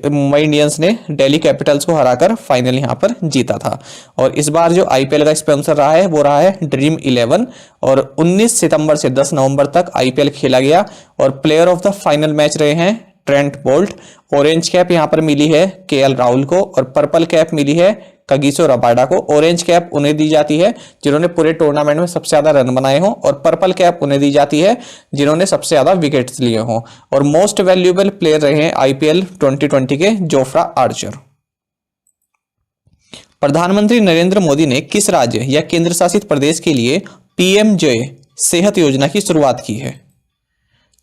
मुंबई इंडियंस ने दिल्ली कैपिटल्स को हराकर फाइनल यहां पर जीता था। और इस बार जो आईपीएल का स्पॉन्सर रहा है वो रहा है ड्रीम 11 और 19 सितंबर से 10 नवंबर तक आईपीएल खेला गया और player of the final match रहे हैं ट्रेंट बोल्ट। ऑरेंज कैप यहां पर मिली है केएल राहुल को और पर्पल कैप मिली है कगिसो रबाडा को। ऑरेंज कैप उन्हें दी जाती है जिन्होंने पूरे टूर्नामेंट में सबसे ज्यादा रन बनाए हों और पर्पल कैप उन्हें दी जाती है जिन्होंने सबसे ज्यादा विकेट्स लिए हों। और मोस्ट वैल्यूएबल प्लेयर रहे हैं आईपीएल 2020 के जोफ्रा आर्चर। प्रधानमंत्री नरेंद्र मोदी ने किस राज्य या केंद्र शासित प्रदेश के लिए पीएमजे सेहत योजना की शुरुआत की है?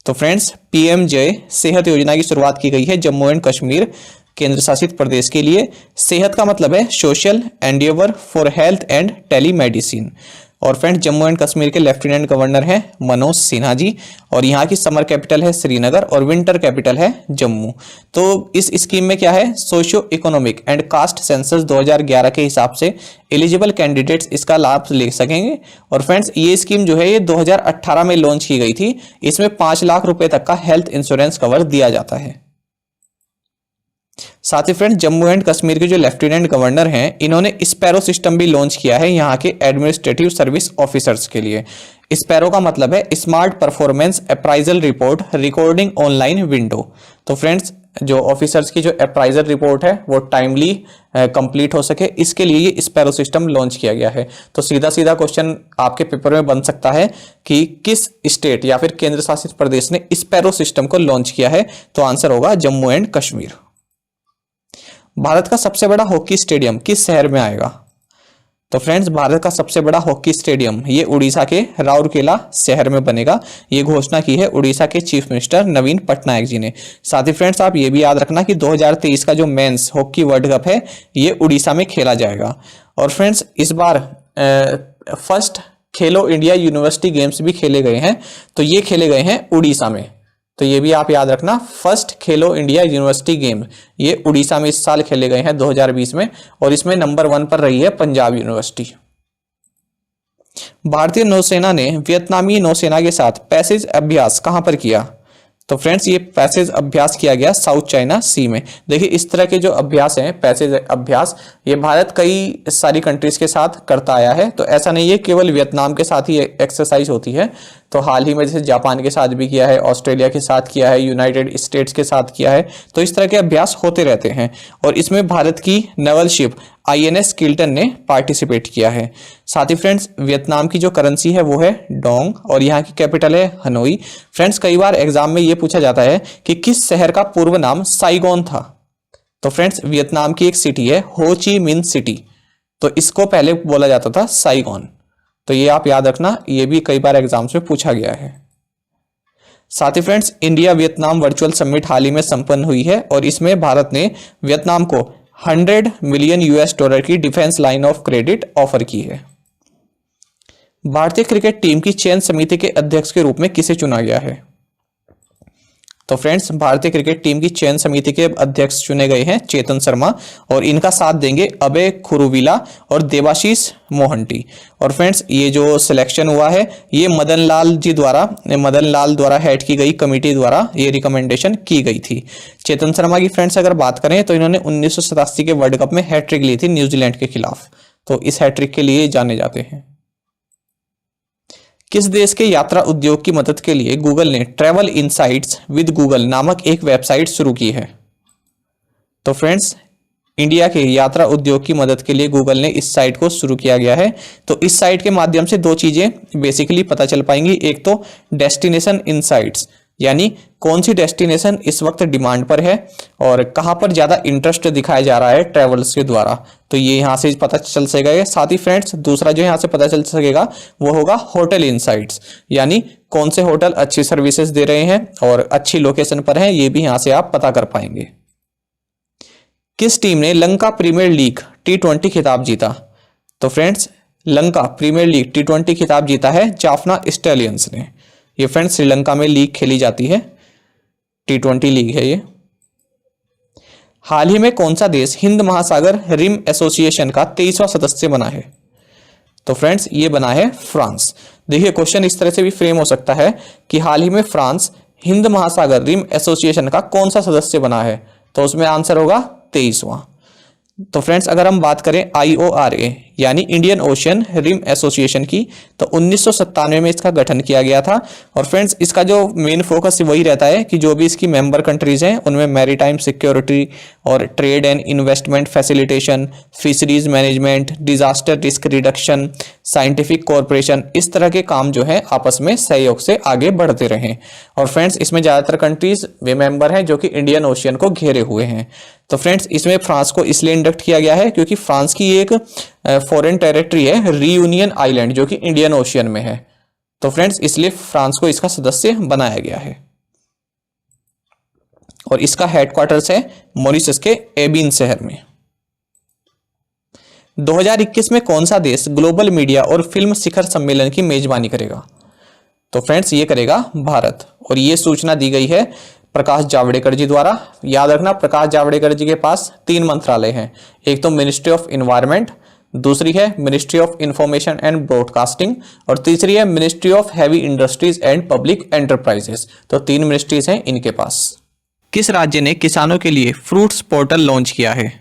तो फ्रेंड्स पीएमजे सेहत योजना की शुरुआत की गई है जम्मू एंड कश्मीर केंद्र शासित प्रदेश के लिए। सेहत का मतलब है social Endeavour for health and telemedicine. और फ्रेंड्स जम्मू एंड कश्मीर के लेफ्टिनेंट गवर्नर हैं मनोज सिन्हा जी और यहाँ की समर कैपिटल है श्रीनगर और विंटर कैपिटल है जम्मू। तो इस स्कीम में क्या है, socio economic and caste census 2011 के हिसाब से एलिजिबल कैंडिडेट्स इसका लाभ ले सकेंगे। और फ्रेंड्स ये स्कीम जो है ये 2018 में लॉन्च की गई थी। इसमें 5 लाख रुपए तक का हेल्थ इंश्योरेंस कवर दिया जाता है। साथ ही फ्रेंड्स जम्मू एंड कश्मीर के जो लेफ्टिनेंट गवर्नर हैं इन्होंने स्पैरो सिस्टम भी लॉन्च किया है यहाँ के एडमिनिस्ट्रेटिव सर्विस ऑफिसर्स के लिए। स्पैरो का मतलब है smart performance appraisal report recording online window. तो फ्रेंड्स जो ऑफिसर्स की जो अप्राइजल रिपोर्ट है वो टाइमली कंप्लीट हो सके इसके लिए ये स्पैरो सिस्टम लॉन्च किया गया है। तो सीधा सीधा क्वेश्चन आपके पेपर में बन सकता है कि किस स्टेट या फिर केंद्र शासित प्रदेश ने स्पैरो सिस्टम को लॉन्च किया है, तो आंसर होगा जम्मू एंड कश्मीर। भारत का सबसे बड़ा हॉकी स्टेडियम किस शहर में आएगा? तो फ्रेंड्स, भारत का सबसे बड़ा हॉकी स्टेडियम ये उड़ीसा के राउरकेला शहर में बनेगा। ये घोषणा की है उड़ीसा के चीफ मिनिस्टर नवीन पटनायक जी ने। साथ ही फ्रेंड्स, आप ये भी याद रखना कि 2023 का जो मेंस हॉकी वर्ल्ड कप है ये उड़ीसा में खेला जाएगा। और फ्रेंड्स, इस बार फर्स्ट खेलो इंडिया यूनिवर्सिटी गेम्स भी खेले गए हैं, तो ये खेले गए हैं उड़ीसा में। तो ये भी आप याद रखना, फर्स्ट खेलो इंडिया यूनिवर्सिटी गेम ये उड़ीसा में इस साल खेले गए हैं 2020 में, और इसमें नंबर 1 पर रही है पंजाब यूनिवर्सिटी। भारतीय नौसेना ने वियतनामी नौसेना के साथ पैसेज अभ्यास कहां पर किया? तो फ्रेंड्स, ये पैसेज अभ्यास किया गया साउथ चाइना सी में। देखिए, इस तरह के जो अभ्यास हैं, पैसेज अभ्यास, ये भारत कई सारी कंट्रीज के साथ करता आया है। तो ऐसा नहीं है केवल वियतनाम के साथ ही एक्सरसाइज होती है। तो हाल ही में जैसे जापान के साथ भी किया है, ऑस्ट्रेलिया के साथ किया है, यूनाइटेड स्टेट्स के साथ किया है। तो इस तरह के अभ्यास होते रहते हैं, और इसमें भारत की नेवल शिप INS किल्टन ने पार्टिसिपेट किया है। साथ ही फ्रेंड्स, वियतनाम की जो करेंसी है वो है डोंग, और यहाँ की कैपिटल है हनोई। फ्रेंड्स, कई बार एग्जाम में ये पूछा जाता है कि किस शहर का पूर्व नाम साइगोन था। तो फ्रेंड्स, वियतनाम की एक सिटी है हो ची मिन सिटी, तो इसको पहले बोला जाता था साइगोन। तो ये आप याद रखना, ये भी कई बार एग्जाम्स में पूछा गया है। साथ ही friends, India Vietnam virtual summit हाल ही में संपन्न हुई है, और इसमें भारत ने वियतनाम को 100 मिलियन US$ की defence line of credit offer की है। भारतीय क्रिकेट टीम की चयन समिति के अध्यक्ष के रूप में किसे चुना गया है? तो फ्रेंड्स, भारतीय क्रिकेट टीम की चयन समिति के अध्यक्ष चुने गए हैं चेतन शर्मा, और इनका साथ देंगे अभय खुरुविला और देवाशीष मोहंटी। और फ्रेंड्स, ये जो सिलेक्शन हुआ है ये मदन लाल द्वारा हेड की गई कमेटी द्वारा ये रिकमेंडेशन की गई थी। चेतन शर्मा की फ्रेंड्स अगर बात करें तो इन्होंने 1987 के वर्ल्ड कप में हैट्रिक ली थी न्यूजीलैंड के खिलाफ, तो इस हैट्रिक के लिए जाने जाते हैं। किस देश के यात्रा उद्योग की मदद के लिए गूगल ने ट्रैवल इनसाइट्स विद गूगल नामक एक वेबसाइट शुरू की है? तो फ्रेंड्स, इंडिया के यात्रा उद्योग की मदद के लिए गूगल ने इस साइट को शुरू किया गया है। तो इस साइट के माध्यम से दो चीजें बेसिकली पता चल पाएंगी। एक तो डेस्टिनेशन इनसाइट्स, यानी कौन सी डेस्टिनेशन इस वक्त डिमांड पर है और कहां पर ज्यादा इंटरेस्ट दिखाया जा रहा है ट्रैवल्स के द्वारा, तो ये यहां से पता चल सकेगा। साथ ही फ्रेंड्स, दूसरा जो यहां से पता चल सकेगा वो होगा होटल इनसाइट्स, यानी कौन से होटल अच्छी सर्विसेज दे रहे हैं और अच्छी लोकेशन पर हैं, ये भी यहां से आप पता कर पाएंगे। किस टीम ने लंका प्रीमियर लीग T20 खिताब जीता? तो friends, Lanka premiere league T20 खिताब जीता है जाफना स्टैलियंस ने। ये फ्रेंड्स श्रीलंका में लीग खेली जाती है, T20 लीग है ये। हाल ही में कौन सा देश हिंद महासागर रिम एसोसिएशन का 23वां सदस्य बना है? तो फ्रेंड्स, ये बना है फ्रांस। देखिए, क्वेश्चन इस तरह से भी फ्रेम हो सकता है कि हाल ही में फ्रांस हिंद महासागर रिम एसोसिएशन का कौन सा सदस्य बना है, तो उसमें आंसर होगा 23वां। तो फ्रेंड्स, अगर हम बात करें IORA यानी इंडियन ओशियन रिम एसोसिएशन की, तो 1997 में इसका गठन किया गया था। और फ्रेंड्स, इसका जो मेन फोकस वही रहता है कि जो भी इसकी मेंबर कंट्रीज हैं उनमें मैरीटाइम सिक्योरिटी और trade and investment facilitation, fisheries management, disaster risk reduction, scientific cooperation, इस तरह के काम जो है आपस में सहयोग से आगे बढ़ते रहें। और फ्रेंड्स, इसमें ज़्यादातर कंट्रीज वे मेंबर हैं जो कि इंडियन ओशियन को घेरे हुए हैं। तो फ्रेंड्स, इसमें फ्रांस को इसलिए इंडक्ट किया गया है क्योंकि फ्रांस की एक फॉरेन टेरिटरी है रियूनियन आइलैंड, जो कि इंडियन ओशियन में है। तो फ्रेंड्स, इसलिए फ्रांस को इसका सदस्य बनाया गया है। और इसका हेडक्वार्टर्स है मॉरिशस के एबिन शहर में। 2021 में कौन सा देश ग्लोबल मीडिया और फिल्म शिखर सम्मेलन की मेजबानी करेगा? तो फ्रेंड्स, ये करेगा भारत। और ये सूचना दी गई है प्रकाश जावड़ेकर जी द्वारा। याद रखना, प्रकाश जावड़ेकर जी के पास 3 मंत्रालय हैं। एक तो मिनिस्ट्री ऑफ एनवायरनमेंट, दूसरी है ministry of information and broadcasting, और तीसरी है ministry of heavy industries and public enterprises. तो 3 मिनिस्ट्रीज हैं इनके पास। किस राज्य ने किसानों के लिए फ्रूट्स पोर्टल लॉन्च किया है?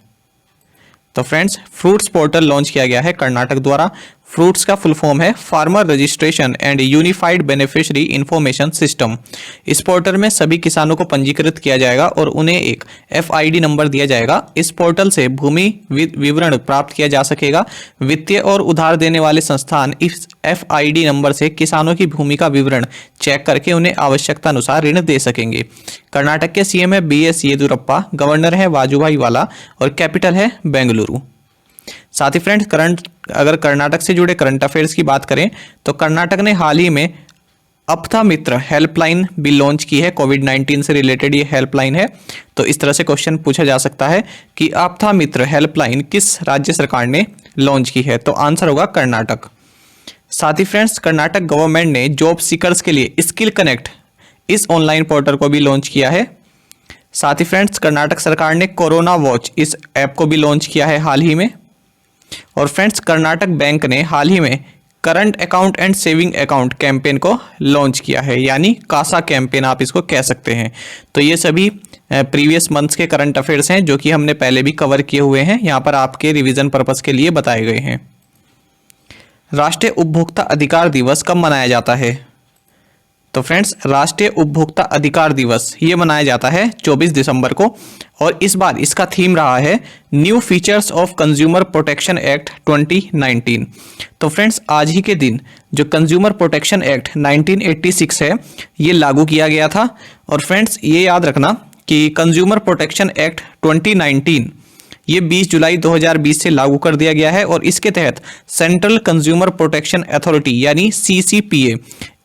तो फ्रेंड्स, फ्रूट्स पोर्टल लॉन्च किया गया है कर्नाटक द्वारा। फ्रूट्स का फुल फॉर्म है farmer registration and unified beneficiary information system. इस पोर्टल में सभी किसानों को पंजीकृत किया जाएगा और उन्हें एक FID नंबर दिया जाएगा। इस पोर्टल से भूमि विवरण प्राप्त किया जा सकेगा। वित्तीय और उधार देने वाले संस्थान इस FID नंबर से किसानों की भूमि का विवरण चेक करके उन्हें आवश्यकता अनुसार ऋण दे सकेंगे। कर्नाटक के CM है BS येदियुरप्पा, गवर्नर है वाजुभाई वाला और कैपिटल है बेंगलुरु। साथ ही फ्रेंड्स अगर कर्नाटक से जुड़े करंट अफेयर्स की बात करें तो कर्नाटक ने हाल ही में अपथा मित्र हेल्पलाइन भी लॉन्च की है। कोविड-19 से रिलेटेड ये हेल्पलाइन है, तो इस तरह से क्वेश्चन पूछा जा सकता है कि अपथा मित्र हेल्पलाइन किस राज्य सरकार ने लॉन्च की है, तो आंसर होगा कर्नाटक। साथ ही फ्रेंड्स कर्नाटक गवर्नमेंट ने जॉब सीकर्स के लिए स्किल कनेक्ट इस ऑनलाइन पोर्टल को भी लॉन्च किया है। साथ ही फ्रेंड्स कर्नाटक सरकार ने कोरोना वॉच इस ऐप को भी लॉन्च किया है हाल ही में। और फ्रेंड्स कर्नाटक बैंक ने हाल ही में current account and saving account campaign को लॉन्च किया है, यानी कासा कैंपेन आप इसको कह सकते हैं। तो ये सभी प्रीवियस मंथ्स के करंट अफेयर्स हैं जो कि हमने पहले भी कवर किए हुए हैं, यहाँ पर आपके रिवीजन पर्पस के लिए बताए गए हैं। राष्ट्रीय उपभोक्ता अधिकार दिवस कब मनाया जाता है? तो फ्रेंड्स राष्ट्रीय उपभोक्ता अधिकार दिवस ये मनाया जाता है 24 दिसंबर को, और इस बार इसका थीम रहा है new features of consumer protection act 2019। तो फ्रेंड्स आज ही के दिन जो कंज्यूमर प्रोटेक्शन एक्ट 1986 है ये लागू किया गया था। और फ्रेंड्स ये याद रखना कि कंज्यूमर प्रोटेक्शन एक्ट 2019 ये 20 जुलाई 2020 से लागू कर दिया गया है, और इसके तहत सेंट्रल कंज्यूमर प्रोटेक्शन अथॉरिटी यानी CCPA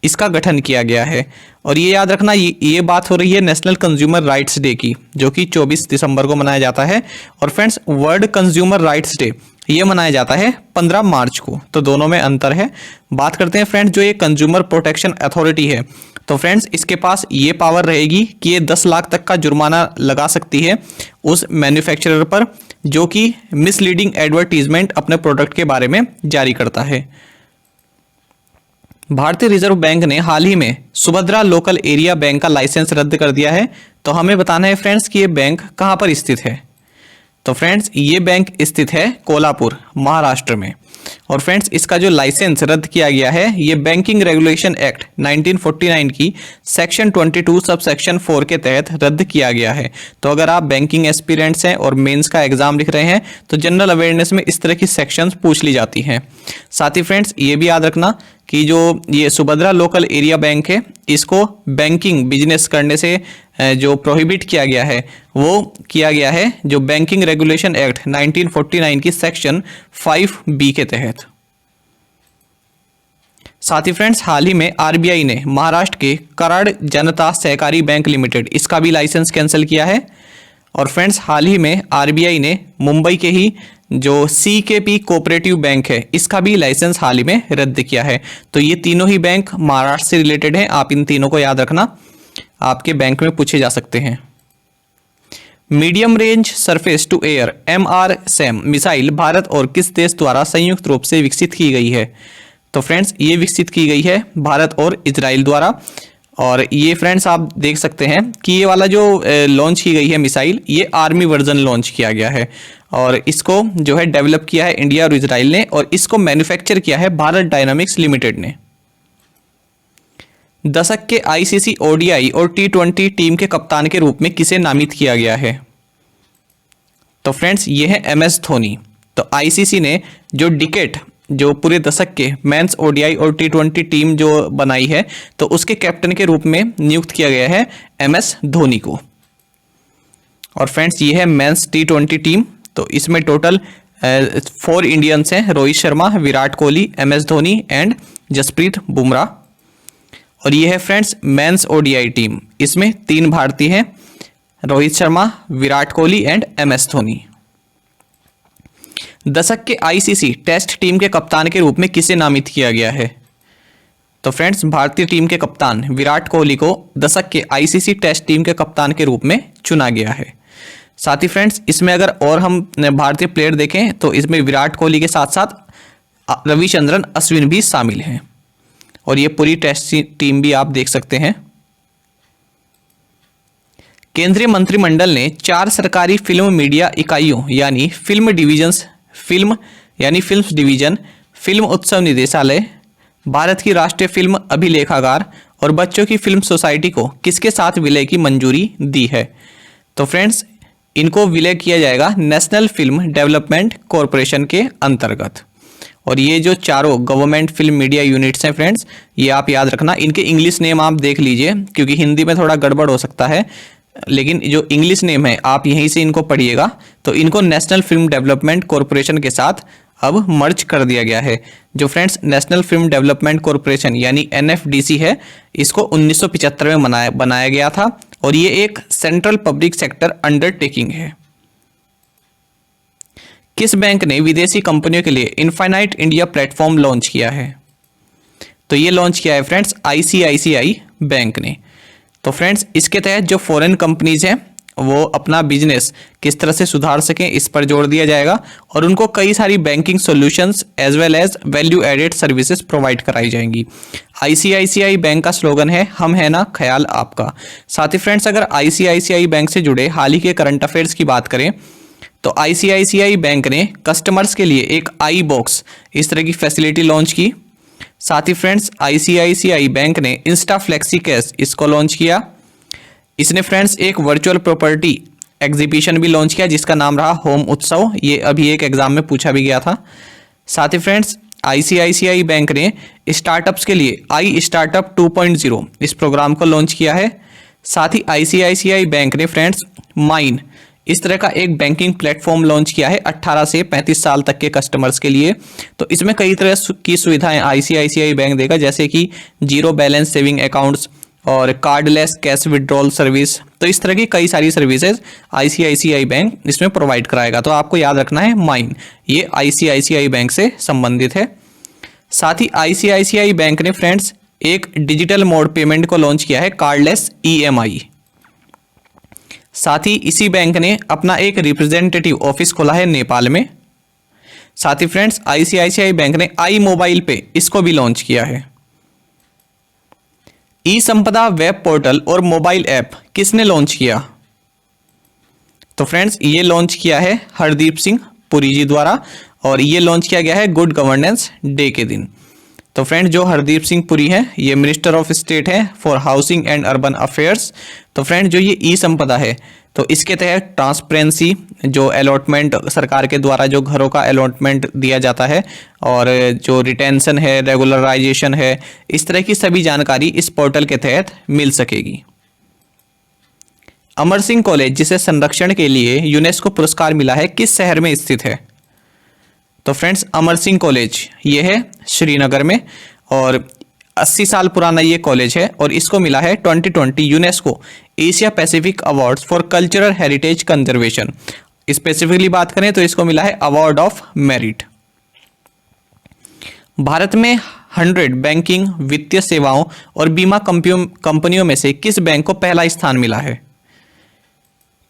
इसका गठन किया गया है। और ये याद रखना ये बात हो रही है नेशनल कंज्यूमर राइट्स डे की, जो कि 24 दिसंबर को मनाया जाता है। और friends world consumer rights day ये मनाया जाता है 15 मार्च को, तो दोनों में अंतर है। बात करते हैं फ्रेंड्स जो ये कंज्यूमर प्रोटेक्शन अथॉरिटी है, तो फ्रेंड्स इसके पास ये पावर रहेगी कि ये 10 लाख तक का जुर्माना लगा सकती है उस मैन्युफैक्चरर पर जो कि मिसलीडिंग एडवर्टीजमेंट अपने प्रोडक्ट के बारे में जारी करता है। भारतीय रिजर्व बैंक ने हाल ही में सुभद्रा लोकल एरिया बैंक का लाइसेंस रद्द कर दिया है। तो हमें बताना है फ्रेंड्स कि ये बैंक कहाँ पर स्थित है। तो फ्रेंड्स ये बैंक स्थित है कोल्हापुर महाराष्ट्र में। और फ्रेंड्स इसका जो लाइसेंस रद्द किया गया है ये बैंकिंग रेगुलेशन एक्ट 1949 की सेक्शन 22 सब सेक्शन 4 के तहत रद्द किया गया है। तो अगर आप बैंकिंग एस्पिरेंट्स हैं और मेंस का एग्जाम लिख रहे हैं तो जनरल अवेयरनेस में इस तरह की सेक्शंस पूछ ली जाती हैं। साथ ही फ्रेंड्स ये भी याद रखना कि जो ये सुभद्रा लोकल एरिया बैंक है इसको बैंकिंग बिजनेस करने से जो प्रोहिबिट किया गया है वो किया गया है जो बैंकिंग रेगुलेशन एक्ट 1949 की सेक्शन 5B के तहत। साथ ही फ्रेंड्स हाल ही में RBI ने महाराष्ट्र के कराड़ जनता सहकारी बैंक लिमिटेड इसका भी लाइसेंस कैंसिल किया है। और फ्रेंड्स हाल ही में RBI ने मुंबई के ही जो CKP कोऑपरेटिव बैंक है इसका भी लाइसेंस हाल ही में रद्द किया है। तो ये तीनों ही बैंक महाराष्ट्र से रिलेटेड हैं, आप इन तीनों को याद रखना, आपके बैंक में पूछे जा सकते हैं। Medium range surface to air MRSAM missile Bharat और किस देश द्वारा संयुक्त रूप से विकसित की गई है? तो फ्रेंड्स ये विकसित की गई है भारत और इजराइल द्वारा। और ये फ्रेंड्स आप देख सकते हैं कि ये वाला जो लॉन्च की गई है मिसाइल ये आर्मी वर्जन लॉन्च किया गया है, और इसको जो है डेवलप किया है इंडिया और इजराइल ने, और इसको मैन्युफैक्चर किया है भारत डायनामिक्स लिमिटेड ने। दशक के ICC ODI और T20 टीम के कप्तान के रूप में किसे नामित किया गया है? तो फ्रेंड्स ये है MS धोनी। तो ICC ने जो डिकेट जो पूरे दशक के मेंस ODI और T20 टीम जो बनाई है तो उसके कैप्टन के रूप में नियुक्त किया गया है MS धोनी को। और फ्रेंड्स ये है मेंस T20 टीम, तो इसमें टोटल 4 इंडियंस हैं, रोहित शर्मा, विराट कोहली, MS धोनी एंड जसप्रीत बुमराह। और ये है फ्रेंड्स मेंस ODI टीम, इसमें 3 भारतीय हैं, रोहित शर्मा, विराट कोहली एंड MS धोनी। दशक के ICC टेस्ट टीम के कप्तान के रूप में किसे नामित किया गया है? तो फ्रेंड्स भारतीय टीम के कप्तान विराट कोहली को दशक के ICC टेस्ट टीम के कप्तान के रूप में चुना गया है। साथ ही फ्रेंड्स इसमें अगर और हम भारतीय प्लेयर देखें तो इसमें विराट कोहली के साथ साथ रविचंद्रन अश्विन भी शामिल हैं, और ये पूरी टेस्ट टीम भी आप देख सकते हैं। केंद्रीय मंत्रिमंडल ने 4 सरकारी फिल्म मीडिया इकाइयों यानी फिल्म डिवीजन, फिल्म उत्सव निदेशालय, भारत की राष्ट्रीय फिल्म अभिलेखागार और बच्चों की फिल्म सोसाइटी को किसके साथ विलय की मंजूरी दी है? तो फ्रेंड्स इनको विलय किया जाएगा नेशनल फिल्म डेवलपमेंट कॉरपोरेशन के अंतर्गत। और ये जो चारों गवर्नमेंट फिल्म मीडिया यूनिट्स हैं फ्रेंड्स ये आप याद रखना, इनके इंग्लिश नेम आप देख लीजिए क्योंकि हिंदी में थोड़ा गड़बड़ हो सकता है। लेकिन जो इंग्लिश नेम है आप यहीं से इनको पढ़िएगा। तो इनको नेशनल फिल्म डेवलपमेंट कॉरपोरेशन के साथ अब मर्ज कर दिया गया है। जो friends national film development corporation यानी एनएफडीसी है, इसको 1975 में बनाया गया था और ये एक सेंट्रल पब्लिक सेक्टर अंडरटेकिंग है। किस बैंक ने विदेशी कंपनियों के लिए इनफाइनाइट इंडिया प्लेटफॉर्म लॉन्च किया है? तो ये लॉन्च किया है फ्रेंड्स आईसीआईसीआई बैंक ने। तो फ्रेंड्स इसके तहत जो फॉरेन कंपनीज हैं वो अपना बिजनेस किस तरह से सुधार सकें इस पर जोर दिया जाएगा और उनको कई सारी banking solutions as well as value added services provide कराई जाएंगी। आईसीआईसीआई बैंक का स्लोगन है हम है ना ख्याल आपका। साथ ही फ्रेंड्स अगर आईसीआईसीआई बैंक से जुड़े हाल ही के करंट अफेयर्स की बात करें तो आईसीआईसीआई बैंक ने कस्टमर्स के लिए एक आई बॉक्स इस तरह की फैसिलिटी लॉन्च की। साथ ही फ्रेंड्स आईसीआईसीआई बैंक ने इंस्टा फ्लेक्सी कैश इसको लॉन्च किया। इसने फ्रेंड्स एक वर्चुअल प्रॉपर्टी एग्जीबिशन भी लॉन्च किया जिसका नाम रहा होम उत्सव। ये अभी एक एग्जाम में पूछा भी गया था। साथ ही फ्रेंड्स आईसीआईसीआई बैंक ने स्टार्टअप्स के लिए आई स्टार्टअप 2.0 इस प्रोग्राम को लॉन्च किया है। साथ ही आईसीआईसीआई बैंक ने फ्रेंड्स माइन इस तरह का एक बैंकिंग प्लेटफॉर्म लॉन्च किया है 18 से 35 साल तक के कस्टमर्स के लिए। तो इसमें कई तरह की सुविधाएं आईसीआईसीआई बैंक देगा, जैसे कि जीरो बैलेंस सेविंग अकाउंट्स और कार्डलेस कैश विड्रॉल सर्विस। तो इस तरह की कई सारी सर्विसेज आईसीआईसीआई बैंक इसमें प्रोवाइड कराएगा। तो आपको याद रखना है माइन ये आईसीआईसीआई बैंक से संबंधित है। साथ ही आईसीआईसीआई बैंक ने फ्रेंड्स एक डिजिटल मोड पेमेंट को लॉन्च किया है कार्डलेस ईएमआई। साथ ही इसी बैंक ने अपना एक रिप्रेजेंटेटिव ऑफिस खोला है नेपाल में। साथ ही फ्रेंड्स आईसीआईसीआई बैंक ने आई मोबाइल पे इसको भी लॉन्च किया है। ई संपदा वेब पोर्टल और मोबाइल ऐप किसने लॉन्च किया? तो फ्रेंड्स ये लॉन्च किया है हरदीप सिंह पुरी जी द्वारा और ये लॉन्च किया गया है गुड गवर्नेंस डे के दिन। तो फ्रेंड्स जो हरदीप सिंह पुरी हैं ये मिनिस्टर ऑफ स्टेट हैं for housing and urban affairs. तो फ्रेंड्स जो ये ई संपदा है तो इसके तहत ट्रांसपेरेंसी जो अलॉटमेंट सरकार के द्वारा जो घरों का अलॉटमेंट दिया जाता है और जो रिटेंशन है रेगुलराइजेशन है इस तरह की सभी जानकारी इस पोर्टल के तहत मिल सकेगी। अमर सिंह कॉलेज जिसे संरक्षण के लिए यूनेस्को पुरस्कार मिला है किस शहर में स्थित है? तो फ्रेंड्स अमर सिंह कॉलेज ये है श्रीनगर में और 80 साल पुराना ये कॉलेज है और इसको मिला है 2020 UNESCO Asia Pacific awards for cultural heritage conservation. Specifically बात करें तो इसको मिला है अवार्ड ऑफ मेरिट। भारत में 100 बैंकिंग वित्तीय सेवाओं और बीमा कंपनियों में से किस बैंक को पहला स्थान मिला है?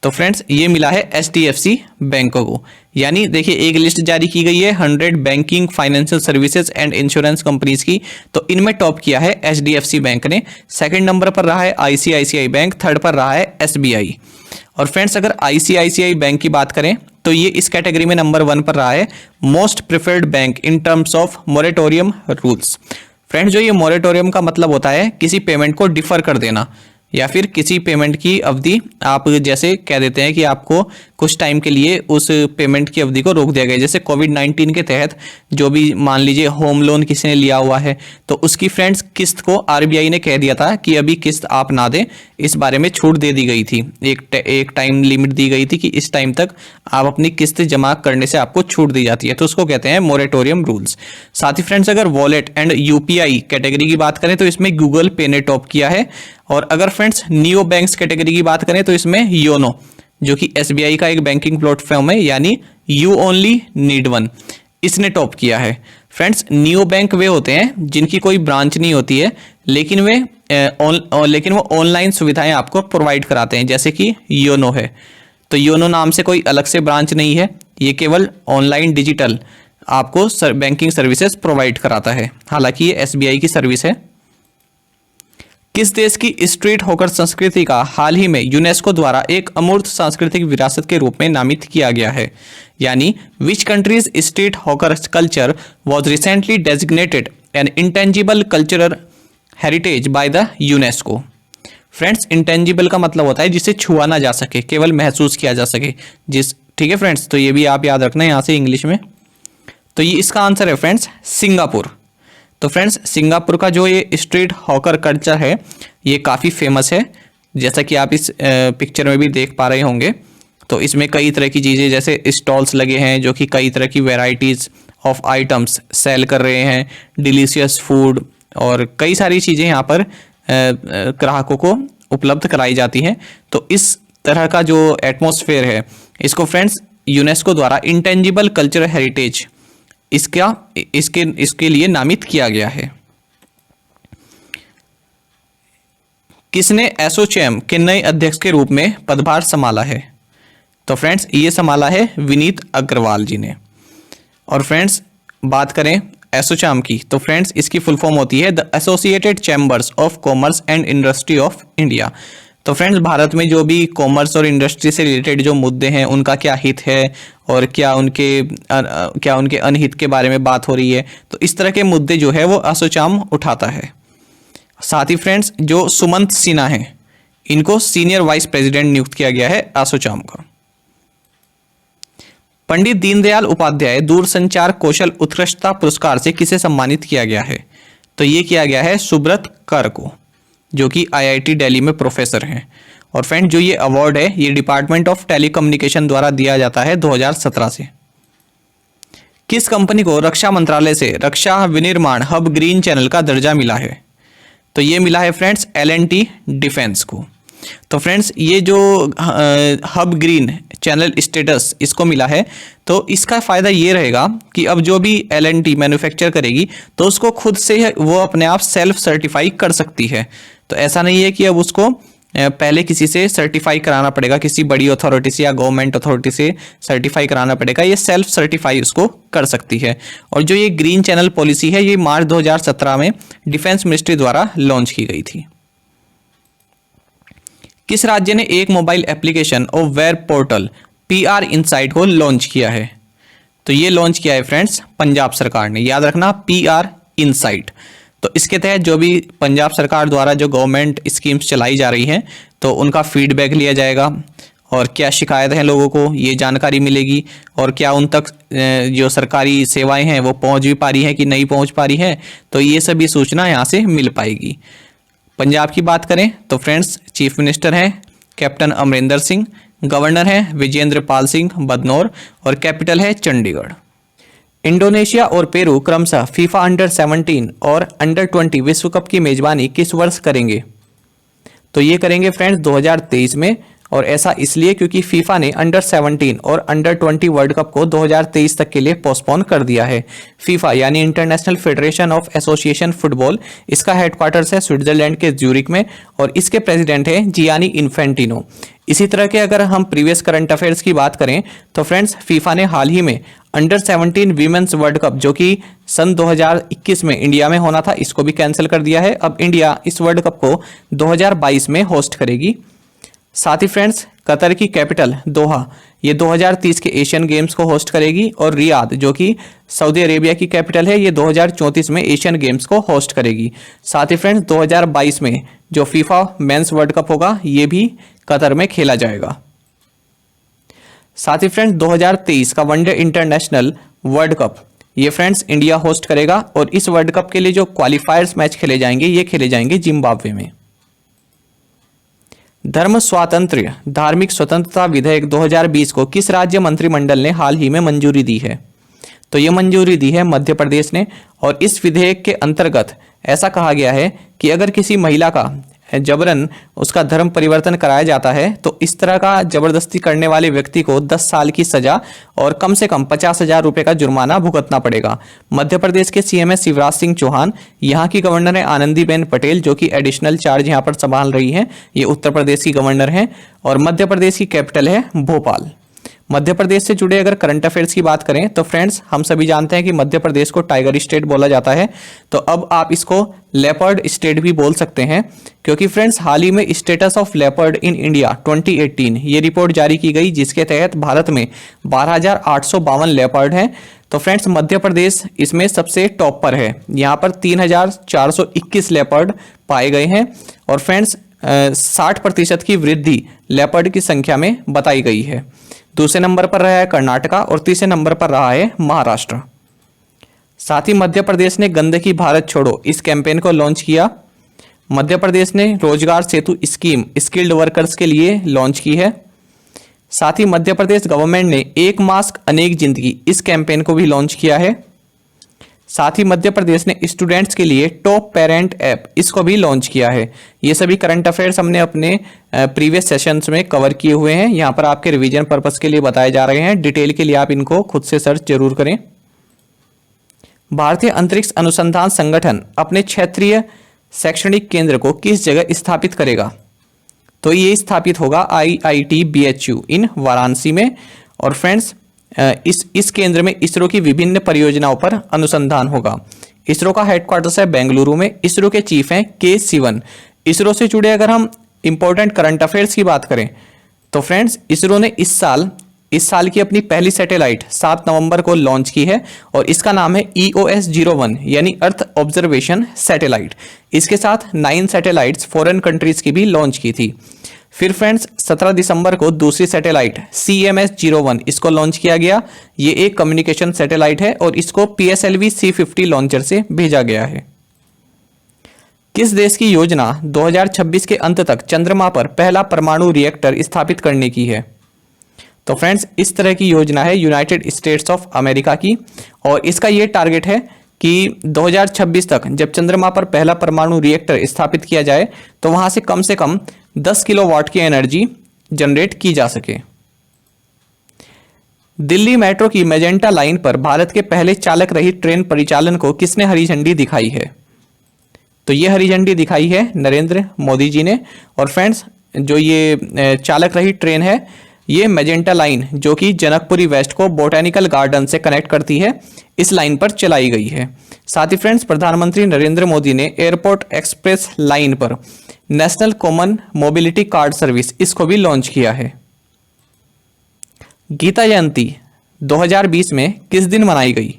तो फ्रेंड्स ये मिला है एचडीएफसी बैंक को। यानी देखिए एक लिस्ट जारी की गई है 100 banking financial services and insurance companies की, तो इनमें टॉप किया है एचडीएफसी बैंक ने। सेकंड नंबर पर रहा है आईसीआईसीआई बैंक, थर्ड पर रहा है एसबीआई। और फ्रेंड्स अगर आईसीआईसीआई बैंक की बात करें तो ये इस कैटेगरी में नंबर 1 पर रहा है most preferred bank in terms of moratorium rules. Friends जो ये मोरेटोरियम का मतलब होता है किसी पेमेंट को डिफर कर देना या फिर किसी पेमेंट की अवधि आप जैसे कह देते हैं कि आपको कुछ टाइम के लिए उस पेमेंट की अवधि को रोक दिया गया। जैसे कोविड-19 के तहत जो भी मान लीजिए होम लोन किसी ने लिया हुआ है तो उसकी फ्रेंड्स किस्त को आरबीआई ने कह दिया था कि अभी किस्त आप ना दें, इस बारे में छूट दे दी गई थी। एक टाइम लिमिट दी गई थी कि इस टाइम तक आप अपनी किस्त जमा करने से आपको छूट दी जाती है, तो उसको कहते हैं मोरेटोरियम रूल्स। साथ ही फ्रेंड्स अगर वॉलेट एंड यूपीआई कैटेगरी की बात करें तो इसमें गूगल पे ने टॉप किया है। और अगर फ्रेंड्स नियो बैंक्स कैटेगरी की बात करें तो इसमें योनो जो कि एसबीआई का एक बैंकिंग प्लेटफॉर्म है यानी यू ओनली नीड वन, इसने टॉप किया है। फ्रेंड्स नियो बैंक वे होते हैं जिनकी कोई ब्रांच नहीं होती है लेकिन वो ऑनलाइन सुविधाएं आपको प्रोवाइड कराते हैं, जैसे कि योनो है। तो योनो नाम से कोई अलग से ब्रांच नहीं है, ये केवल ऑनलाइन डिजिटल आपको बैंकिंग सर्विसेज प्रोवाइड कराता है, हालांकि ये एसबीआई की सर्विस है। किस देश की स्ट्रीट हॉकर संस्कृति का हाल ही में यूनेस्को द्वारा एक अमूर्त सांस्कृतिक विरासत के रूप में नामित किया गया है? यानी which countries street hawker culture was recently designated N intangible cultural heritage by the UNESCO. Friends intangible का मतलब होता है जिसे छुआ ना जा सके, केवल महसूस किया जा सके ठीक है फ्रेंड्स, तो ये भी आप याद रखना यहाँ से इंग्लिश में। तो ये इसका आंसर है फ्रेंड्स सिंगापुर। तो फ्रेंड्स सिंगापुर का जो ये स्ट्रीट हॉकर कल्चर है ये काफ़ी फेमस है जैसा कि आप इस पिक्चर में भी देख पा रहे होंगे। तो इसमें कई तरह की चीज़ें जैसे स्टॉल्स लगे हैं जो कि कई तरह की वेराइटीज़ ऑफ आइटम्स सेल कर रहे हैं, डिलीशियस फूड और कई सारी चीज़ें यहाँ पर ग्राहकों को उपलब्ध कराई जाती हैं। तो इस तरह का जो एटमॉस्फेयर है इसको फ्रेंड्स यूनेस्को द्वारा इंटेंजिबल कल्चरल हेरिटेज इसके लिए नामित किया गया है। किसने एसोचैम के नए अध्यक्ष के रूप में पदभार संभाला है? तो फ्रेंड्स ये संभाला है विनीत अग्रवाल जी ने। और फ्रेंड्स बात करें एसोचैम की तो फ्रेंड्स इसकी फुल फॉर्म होती है the associated chambers of commerce and industry of India. तो फ्रेंड्स भारत में जो भी कॉमर्स और इंडस्ट्री से रिलेटेड जो मुद्दे हैं उनका क्या हित है और क्या उनके अनहित के बारे में बात हो रही है, तो इस तरह के मुद्दे जो है वो एसोचैम उठाता है। साथ ही फ्रेंड्स जो सुमंत सिन्हा हैं इनको सीनियर वाइस प्रेसिडेंट नियुक्त किया गया है एसोचैम का। पंडित दीनदयाल उपाध्याय दूरसंचार कौशल उत्कृष्टता पुरस्कार से किसे सम्मानित किया गया है? तो ये किया गया है सुब्रत कर को, जो कि आईआईटी दिल्ली में प्रोफेसर हैं। और फ्रेंड जो ये अवार्ड है ये डिपार्टमेंट ऑफ टेलीकम्युनिकेशन द्वारा दिया जाता है 2017 से। किस कंपनी को रक्षा मंत्रालय से रक्षा विनिर्माण हब ग्रीन चैनल का दर्जा मिला है? तो ये मिला है फ्रेंड्स L&T डिफेंस को। तो फ्रेंड्स ये जो हब ग्रीन चैनल स्टेटस इसको मिला है तो इसका फ़ायदा ये रहेगा कि अब जो भी L&T मैन्युफैक्चर करेगी तो उसको खुद से वो अपने आप सेल्फ सर्टिफाई कर सकती है। तो ऐसा नहीं है कि अब उसको पहले किसी से सर्टिफाई कराना पड़ेगा, किसी बड़ी अथॉरिटी से या गवर्नमेंट अथॉरिटी से सर्टिफाई कराना पड़ेगा, ये सेल्फ सर्टिफाई उसको कर सकती है। और जो ये ग्रीन चैनल पॉलिसी है ये मार्च 2017 में डिफेंस मिनिस्ट्री द्वारा लॉन्च की गई थी। किस राज्य ने एक मोबाइल एप्लीकेशन और वेब पोर्टल PR इनसाइट को लॉन्च किया है? तो ये लॉन्च किया है फ्रेंड्स पंजाब सरकार ने। याद रखना PR इनसाइट। तो इसके तहत जो भी पंजाब सरकार द्वारा जो गवर्नमेंट स्कीम्स चलाई जा रही हैं तो उनका फीडबैक लिया जाएगा और क्या शिकायत है लोगों को ये जानकारी मिलेगी और क्या उन तक जो सरकारी सेवाएं हैं वो पहुंच भी पा रही हैं कि नहीं पहुंच पा रही हैं, तो ये सभी सूचना यहाँ से मिल पाएगी। पंजाब की बात करें तो फ्रेंड्स चीफ मिनिस्टर हैं कैप्टन अमरिंदर सिंह, गवर्नर हैं विजेंद्र पाल सिंह बदनौर और कैपिटल है चंडीगढ़। इंडोनेशिया और पेरू क्रमशः फीफा अंडर 17 और अंडर 20 विश्व कप की मेजबानी किस वर्ष करेंगे? तो ये करेंगे फ्रेंड्स 2023 में। और ऐसा इसलिए क्योंकि फीफा ने अंडर 17 और अंडर 20 वर्ल्ड कप को 2023 तक के लिए पोस्टपोन कर दिया है। फीफा यानी international federation of association football, इसका हेडक्वार्टर्स है स्विट्जरलैंड के ज्यूरिक में और इसके प्रेसिडेंट हैं जियानी इन्फेंटिनो। इसी तरह के अगर हम प्रीवियस करंट अफेयर्स की बात करें तो फ्रेंड्स फीफा ने हाल ही में अंडर 17 वीमेंस वर्ल्ड कप जो कि सन 2021 में इंडिया में होना था इसको भी कैंसिल कर दिया है। अब इंडिया इस वर्ल्ड कप को 2022 में होस्ट करेगी। साथ ही फ्रेंड्स कतर की कैपिटल दोहा ये 2030 के एशियन गेम्स को होस्ट करेगी और रियाद जो कि सऊदी अरेबिया की कैपिटल है ये 2034 में एशियन गेम्स को होस्ट करेगी। साथ ही फ्रेंड्स 2022 में जो फीफा मेंस वर्ल्ड कप होगा ये भी कतर में खेला जाएगा। साथ ही फ्रेंड्स 2023 का वनडे इंटरनेशनल वर्ल्ड कप ये फ्रेंड्स इंडिया होस्ट करेगा और इस वर्ल्ड कप के लिए जो क्वालिफायर्स मैच खेले जाएंगे ये खेले जाएंगे जिम्बाब्वे में। धर्म स्वातंत्र्य धार्मिक स्वतंत्रता विधेयक 2020 को किस राज्य मंत्रिमंडल ने हाल ही में मंजूरी दी है? तो ये मंजूरी दी है मध्य प्रदेश ने। और इस विधेयक के अंतर्गत ऐसा कहा गया है कि अगर किसी महिला का जबरन उसका धर्म परिवर्तन कराया जाता है तो इस तरह का जबरदस्ती करने वाले व्यक्ति को 10 साल की सजा और कम से कम 50,000 रुपये का जुर्माना भुगतना पड़ेगा। मध्य प्रदेश के CM है शिवराज सिंह चौहान, यहाँ की गवर्नर है आनंदीबेन पटेल जो कि एडिशनल चार्ज यहाँ पर संभाल रही हैं, ये उत्तर प्रदेश की गवर्नर हैं और मध्य प्रदेश की कैपिटल है भोपाल। मध्य प्रदेश से जुड़े अगर करंट अफेयर्स की बात करें तो फ्रेंड्स हम सभी जानते हैं कि मध्य प्रदेश को टाइगर स्टेट बोला जाता है, तो अब आप इसको लेपर्ड स्टेट भी बोल सकते हैं क्योंकि फ्रेंड्स हाल ही में status of leopard in India 2018 ये रिपोर्ट जारी की गई जिसके तहत भारत में 12,852 लेपर्ड हैं। तो फ्रेंड्स मध्य प्रदेश इसमें सबसे टॉप पर है, यहाँ पर 3,421 लेपर्ड पाए गए हैं और फ्रेंड्स 60% की वृद्धि लेपर्ड की संख्या में बताई गई है। दूसरे नंबर पर रहा है कर्नाटका और तीसरे नंबर पर रहा है महाराष्ट्र। साथ ही मध्य प्रदेश ने गंदगी भारत छोड़ो इस कैंपेन को लॉन्च किया। मध्य प्रदेश ने रोजगार सेतु स्कीम स्किल्ड वर्कर्स के लिए लॉन्च की है। साथ ही मध्य प्रदेश गवर्नमेंट ने एक मास्क अनेक जिंदगी इस कैंपेन को भी लॉन्च किया है। साथ ही मध्य प्रदेश ने स्टूडेंट्स के लिए टॉप पेरेंट ऐप इसको भी लॉन्च किया है। ये सभी करंट अफेयर्स हमने अपने प्रीवियस सेशंस में कवर किए हुए हैं, यहाँ पर आपके रिवीजन पर्पस के लिए बताए जा रहे हैं। डिटेल के लिए आप इनको खुद से सर्च जरूर करें। भारतीय अंतरिक्ष अनुसंधान संगठन अपने क्षेत्रीय शैक्षणिक केंद्र को किस जगह स्थापित करेगा? तो ये स्थापित होगा IIT BHU इन वाराणसी में। और फ्रेंड्स इस केंद्र में इसरो की विभिन्न परियोजनाओं पर अनुसंधान होगा। इसरो का हेडक्वार्टर्स है बेंगलुरु में। इसरो के चीफ हैं के सिवन। इसरो से जुड़े अगर हम इंपॉर्टेंट करंट अफेयर्स की बात करें तो फ्रेंड्स इसरो ने इस साल की अपनी पहली सैटेलाइट 7 नवंबर को लॉन्च की है और इसका नाम है EOS-01 यानी अर्थ ऑब्जर्वेशन सैटेलाइट। इसके साथ 9 सैटेलाइट्स फॉरेन कंट्रीज की भी लॉन्च की थी। फिर फ्रेंड्स 17 दिसंबर को दूसरी सैटेलाइट CMS-01 इसको लॉन्च किया गया। ये एक कम्युनिकेशन सैटेलाइट है और इसको PSLV C50 लॉन्चर से भेजा गया है। किस देश की योजना 2026 के अंत तक चंद्रमा पर पहला परमाणु रिएक्टर स्थापित करने की है? तो फ्रेंड्स इस तरह की योजना है यूनाइटेड स्टेट्स ऑफ अमेरिका की और इसका ये टारगेट है कि 2026 तक जब चंद्रमा पर पहला परमाणु रिएक्टर स्थापित किया जाए तो वहां से कम 10 किलोवाट की एनर्जी जनरेट की जा सके। दिल्ली मेट्रो की मेजेंटा लाइन पर भारत के पहले चालक रहित ट्रेन परिचालन को किसने हरी झंडी दिखाई है? तो ये हरी झंडी दिखाई है नरेंद्र मोदी जी ने। और फ्रेंड्स जो ये चालक रहित ट्रेन है ये मेजेंटा लाइन जो कि जनकपुरी वेस्ट को बोटेनिकल गार्डन से कनेक्ट करती है, इस लाइन पर चलाई गई है। साथ ही फ्रेंड्स प्रधानमंत्री नरेंद्र मोदी ने एयरपोर्ट एक्सप्रेस लाइन पर national common mobility card service इसको भी लॉन्च किया है। गीता जयंती 2020 में किस दिन मनाई गई?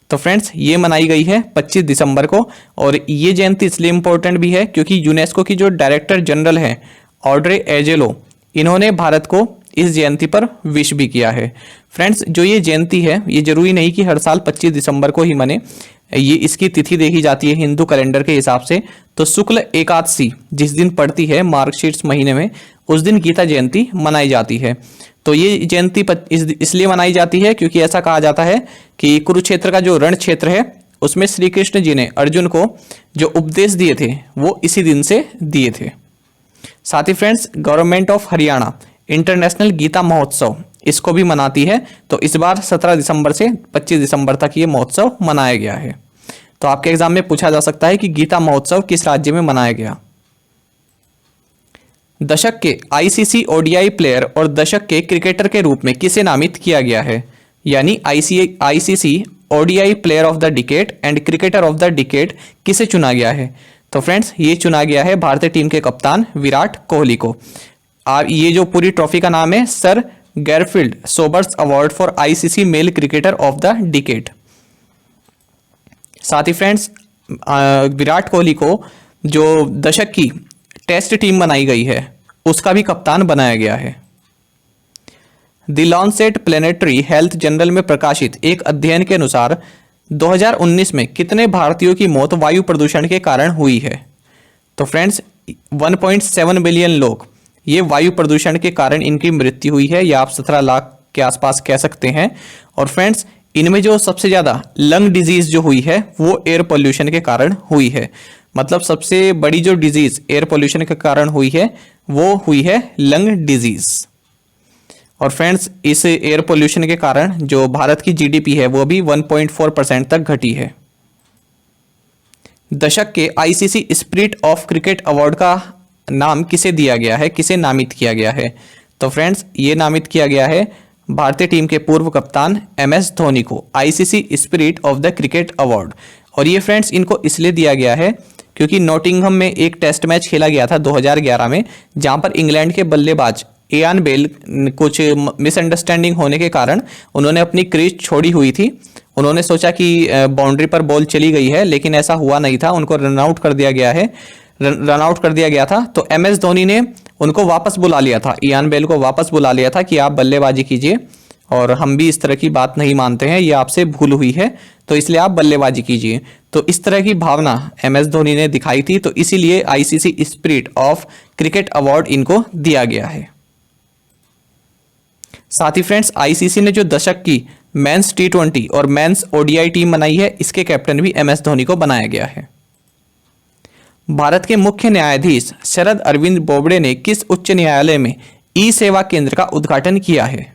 तो फ्रेंड्स ये मनाई गई है 25 दिसंबर को। और ये जयंती इसलिए इंपॉर्टेंट भी है क्योंकि यूनेस्को की जो डायरेक्टर जनरल है ऑड्रे एजेलो, इन्होंने भारत को इस जयंती पर विश भी किया है। फ्रेंड्स जो ये जयंती है ये जरूरी नहीं कि हर साल 25 दिसंबर को ही मने, ये इसकी तिथि देखी जाती है हिंदू कैलेंडर के हिसाब से। तो शुक्ल एकादशी जिस दिन पड़ती है मार्गशीर्ष महीने में उस दिन गीता जयंती मनाई जाती है। तो ये जयंती इसलिए मनाई जाती है क्योंकि ऐसा कहा जाता है कि कुरुक्षेत्र का जो रण क्षेत्र है उसमें श्री कृष्ण जी ने अर्जुन को जो उपदेश दिए थे वो इसी दिन से दिए थे। साथ ही friends government of Haryana international Gita Mahotsav इसको भी मनाती है। तो इस बार 17 दिसंबर से 25 दिसंबर तक ये महोत्सव मनाया गया है। तो आपके एग्जाम में पूछा जा सकता है कि गीता महोत्सव किस राज्य में मनाया गया? दशक के ICC ODI प्लेयर और दशक के क्रिकेटर के रूप में किसे नामित किया गया है? यानी ICC ODI player of the decade and cricketer of the decade किसे चुना गया है? तो फ्रेंड्स ये चुना गया है भारतीय टीम के कप्तान विराट कोहली को। ये जो पूरी ट्रॉफी का नाम है sir Garfield Sobers award for ICC male cricketer of the decade. साथ ही फ्रेंड्स विराट कोहली को जो दशक की टेस्ट टीम बनाई गई है उसका भी कप्तान बनाया गया है। द लॉन्सेट प्लेनेटरी हेल्थ जर्नल में प्रकाशित एक अध्ययन के अनुसार 2019 में कितने भारतीयों की मौत वायु प्रदूषण के कारण हुई है? तो फ्रेंड्स 1.7 बिलियन लोग ये वायु प्रदूषण के कारण इनकी मृत्यु हुई है, या आप 17 लाख के आसपास कह सकते हैं। और फ्रेंड्स इनमें जो सबसे ज़्यादा लंग डिजीज जो हुई है वो एयर पोल्यूशन के कारण हुई है। मतलब सबसे बड़ी जो डिजीज एयर पोल्यूशन के कारण हुई है वो हुई है लंग डिजीज। और फ्रेंड्स इस एयर पोल्यूशन के कारण जो भारत की GDP है वो भी 1.4% तक घटी है। दशक के ICC spirit of cricket award का नाम किसे दिया गया है, किसे नामित किया गया है? तो फ्रेंड्स ये नामित किया गया है भारतीय टीम के पूर्व कप्तान MS धोनी को ICC spirit of the cricket award. और ये फ्रेंड्स इनको इसलिए दिया गया है क्योंकि नॉटिंघम में एक टेस्ट मैच खेला गया था 2011 में, जहां पर इंग्लैंड के बल्लेबाज इयान बेल कुछ मिसअंडरस्टैंडिंग होने के कारण उन्होंने अपनी क्रीज छोड़ी हुई थी। उन्होंने सोचा कि बाउंड्री पर बॉल चली गई है, लेकिन ऐसा हुआ नहीं था, उनको रन आउट कर दिया गया था। तो MS धोनी ने उनको वापस बुला लिया था, इयान बेल को वापस बुला लिया था कि आप बल्लेबाजी कीजिए और हम भी इस तरह की बात नहीं मानते हैं, ये आपसे भूल हुई है, तो इसलिए आप बल्लेबाजी कीजिए। तो इस तरह की भावना MS धोनी ने दिखाई थी, तो इसीलिए ICC spirit of cricket award इनको दिया गया है। साथ ही फ्रेंड्स, ICC ने जो दशक की मेंस T20 और मेंस ODI टीम बनाई है, इसके कैप्टन भी MS धोनी को बनाया गया है। भारत के मुख्य न्यायाधीश शरद अरविंद बोबडे ने किस उच्च न्यायालय में ई सेवा केंद्र का उद्घाटन किया है?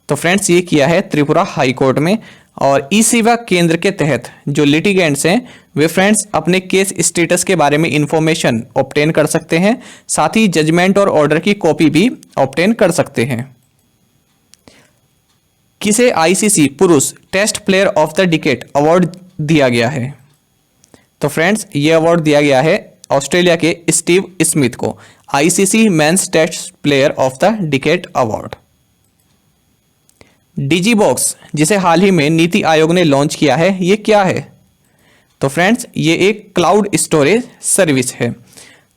तो फ्रेंड्स, ये किया है त्रिपुरा हाई कोर्ट में। और ई सेवा केंद्र के तहत जो लिटिगेंट्स हैं वे फ्रेंड्स अपने केस स्टेटस के बारे में इंफॉर्मेशन ऑब्टेन कर सकते हैं, साथ ही जजमेंट और ऑर्डर की कॉपी भी ऑब्टेन कर सकते हैं। किसे ICC पुरुष test player of the decade award दिया गया है? तो फ्रेंड्स, ये अवार्ड दिया गया है ऑस्ट्रेलिया के स्टीव स्मिथ को, ICC men's test player of the decade award. DigiBoxx, जिसे हाल ही में नीति आयोग ने लॉन्च किया है, ये क्या है? तो फ्रेंड्स, ये एक क्लाउड स्टोरेज सर्विस है।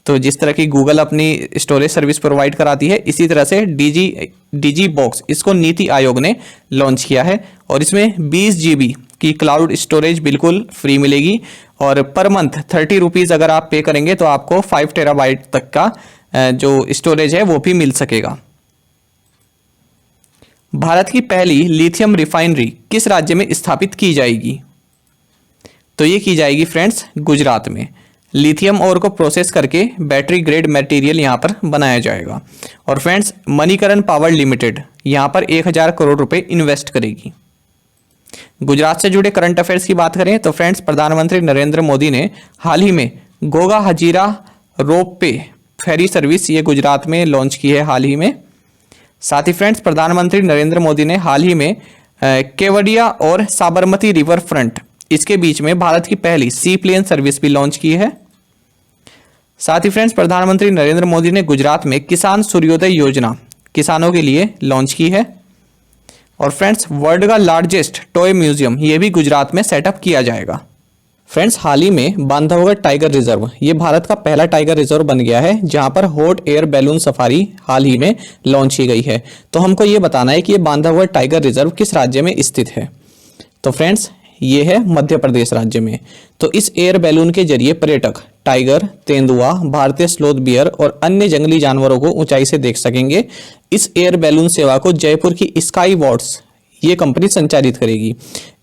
तो जिस तरह की गूगल अपनी स्टोरेज सर्विस प्रोवाइड कराती है, इसी तरह से डिजीबॉक्स इसको नीति आयोग ने लॉन्च किया है और इसमें 20 GB की क्लाउड स्टोरेज बिल्कुल फ्री मिलेगी और पर मंथ 30 रुपीज़ अगर आप पे करेंगे तो आपको 5 टेराबाइट तक का जो स्टोरेज है वो भी मिल सकेगा। भारत की पहली लिथियम रिफाइनरी किस राज्य में स्थापित की जाएगी? तो ये की जाएगी फ्रेंड्स गुजरात में। लिथियम ओर को प्रोसेस करके बैटरी ग्रेड मटेरियल यहाँ पर बनाया जाएगा। और फ्रेंड्स, मणिकरण पावर लिमिटेड यहाँ पर 1000 करोड़ रुपए इन्वेस्ट करेगी। गुजरात से जुड़े करंट अफेयर्स की बात करें तो फ्रेंड्स, प्रधानमंत्री नरेंद्र मोदी ने हाल ही में गोगा हजीरा रोप पे फेरी सर्विस ये गुजरात में लॉन्च की है हाल ही में। साथ ही फ्रेंड्स, प्रधानमंत्री नरेंद्र मोदी ने हाल ही में केवडिया और साबरमती रिवर फ्रंट इसके बीच में भारत की पहली सी प्लेन सर्विस भी लॉन्च की है। साथ ही फ्रेंड्स, प्रधानमंत्री नरेंद्र मोदी ने गुजरात में किसान सूर्योदय योजना किसानों के लिए लॉन्च की है। और फ्रेंड्स, वर्ल्ड का लार्जेस्ट टॉय म्यूजियम ये भी गुजरात में सेटअप किया जाएगा। फ्रेंड्स, हाल ही में बांधवगढ़ टाइगर रिजर्व ये भारत का पहला टाइगर रिजर्व बन गया है, जहां पर हॉट एयर बैलून सफारी हाल ही में लॉन्च की गई है। तो हमको ये बताना है कि ये बांधवगढ़ टाइगर रिजर्व किस राज्य में स्थित है? तो फ्रेंड्स, ये है मध्य प्रदेश राज्य में। तो इस एयर बैलून के जरिए पर्यटक टाइगर, तेंदुआ, भारतीय स्लोथ बियर और अन्य जंगली जानवरों को ऊंचाई से देख सकेंगे। इस एयर बैलून सेवा को जयपुर की स्काई वॉट्स ये कंपनी संचालित करेगी।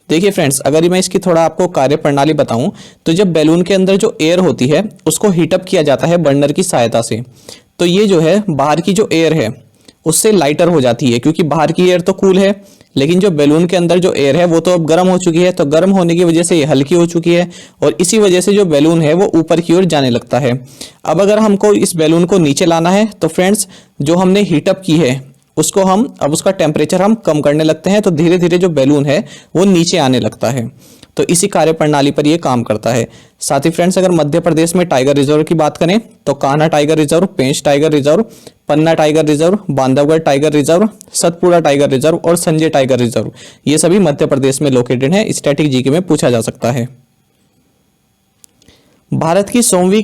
देखिए फ्रेंड्स, अगर मैं इसकी थोड़ा आपको कार्य प्रणाली बताऊं तो जब बैलून के अंदर जो एयर होती है उसको हीटअप किया जाता है बर्नर की सहायता से, तो ये जो है बाहर की जो एयर है उससे लाइटर हो जाती है, क्योंकि बाहर की एयर तो कूल है लेकिन जो बैलून के अंदर जो एयर है वो तो अब गर्म हो चुकी है। तो गर्म होने की वजह से ये हल्की हो चुकी है और इसी वजह से जो बैलून है वो ऊपर की ओर जाने लगता है। अब अगर हमको इस बैलून को नीचे लाना है तो फ्रेंड्स, जो हमने हीटअप की है उसको हम अब उसका टेम्परेचर हम कम करने लगते हैं, तो धीरे धीरे जो बैलून है वो नीचे आने लगता है। तो इसी कार्य प्रणाली पर ये काम करता है। साथ ही फ्रेंड्स, अगर मध्य प्रदेश में टाइगर रिजर्व की बात करें तो Kanha tiger reserve, Pench tiger reserve, Panna tiger reserve, Bandhavgarh tiger reserve, Satpura tiger reserve और संजय टाइगर रिजर्व ये सभी मध्य प्रदेश में लोकेटेड है। स्टैटिक जीके में पूछा जा सकता है। भारत की 100वीं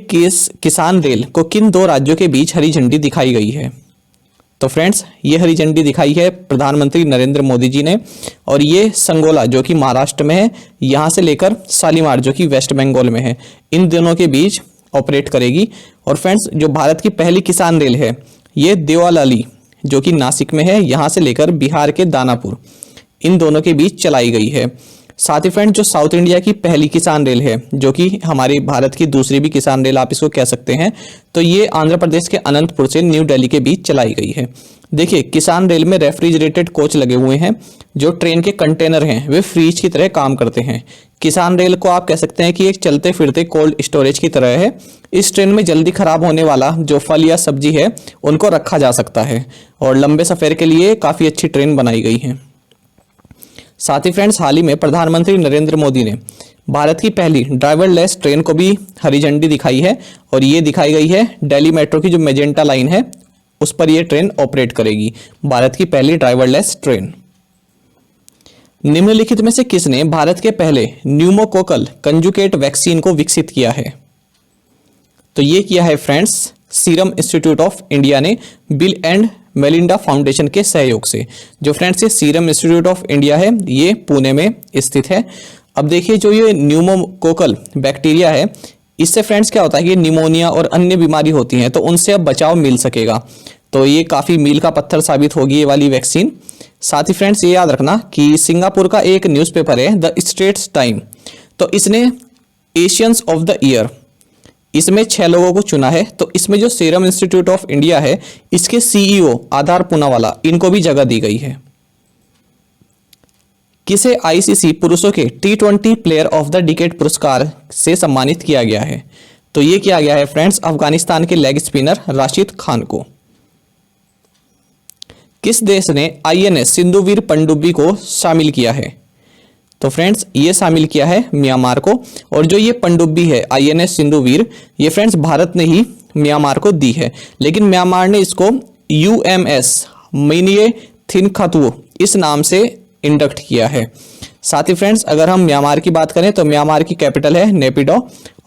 किसान रेल को किन 2 राज्यों के बीच हरी झंडी दिखाई गई है? तो फ्रेंड्स, ये हरी झंडी दिखाई है प्रधानमंत्री नरेंद्र मोदी जी ने और ये संगोला जो कि महाराष्ट्र में है, यहाँ से लेकर शालीमार जो कि वेस्ट बंगाल में है, इन दोनों के बीच ऑपरेट करेगी। और फ्रेंड्स, जो भारत की पहली किसान रेल है ये देवालाली जो कि नासिक में है, यहाँ से लेकर बिहार के दानापुर इन दोनों के बीच चलाई गई है। साथ ही फ्रेंड, जो साउथ इंडिया की पहली किसान रेल है जो कि हमारी भारत की दूसरी भी किसान रेल आप इसको कह सकते हैं, तो ये आंध्र प्रदेश के अनंतपुर से न्यू दिल्ली के बीच चलाई गई है। देखिए, किसान रेल में रेफ्रिजरेटेड कोच लगे हुए हैं। जो ट्रेन के कंटेनर हैं वे फ्रीज की तरह काम करते हैं। किसान रेल को आप कह सकते हैं कि एक चलते फिरते कोल्ड स्टोरेज की तरह है। इस ट्रेन में जल्दी खराब होने वाला जो फल या सब्जी है उनको रखा जा सकता है और लंबे सफर के लिए काफ़ी अच्छी ट्रेन बनाई गई है। साथ ही फ्रेंड्स, हाल ही में प्रधानमंत्री नरेंद्र मोदी ने भारत की पहली ड्राइवरलेस ट्रेन को भी हरी झंडी दिखाई है और ये दिखाई गई है दिल्ली मेट्रो की जो मेजेंटा लाइन है उस पर यह ट्रेन ऑपरेट करेगी, भारत की पहली ड्राइवरलेस ट्रेन। निम्नलिखित में से किसने भारत के पहले न्यूमोकोकल कंजुगेट वैक्सीन को विकसित किया है? तो ये किया है friends serum institute of India ने बिल एंड मेलिंडा फाउंडेशन के सहयोग से। जो फ्रेंड्स ये सीरम इंस्टीट्यूट ऑफ इंडिया है ये पुणे में स्थित है। अब देखिए जो ये न्यूमोकोकल बैक्टीरिया है इससे फ्रेंड्स क्या होता है कि निमोनिया और अन्य बीमारी होती हैं तो उनसे अब बचाव मिल सकेगा। तो ये काफ़ी मील का पत्थर साबित होगी ये वाली वैक्सीन। साथ ही फ्रेंड्स ये याद रखना कि सिंगापुर का एक न्यूज़पेपर है द स्ट्रेट्स टाइम, तो इसने एशियंस ऑफ द ईयर इसमें 6 लोगों को चुना है। तो इसमें जो सीरम इंस्टीट्यूट ऑफ इंडिया है इसके सीईओ आधार पूनावाला इनको भी जगह दी गई है। किसे आईसीसी पुरुषों के T20 player of the decade पुरस्कार से सम्मानित किया गया है? तो ये किया गया है फ्रेंड्स अफगानिस्तान के लेग स्पिनर राशिद खान को। किस देश ने INS सिंधुवीर पनडुब्बी को शामिल किया है? तो फ्रेंड्स ये शामिल किया है म्यांमार को। और जो ये पनडुब्बी है INS सिंधुवीर ये फ्रेंड्स भारत ने ही म्यांमार को दी है, लेकिन म्यांमार ने इसको UMS मिनिए थिनखातुओ इस नाम से इंडक्ट किया है। साथ ही फ्रेंड्स अगर हम म्यांमार की बात करें तो म्यांमार की कैपिटल है नेपिडो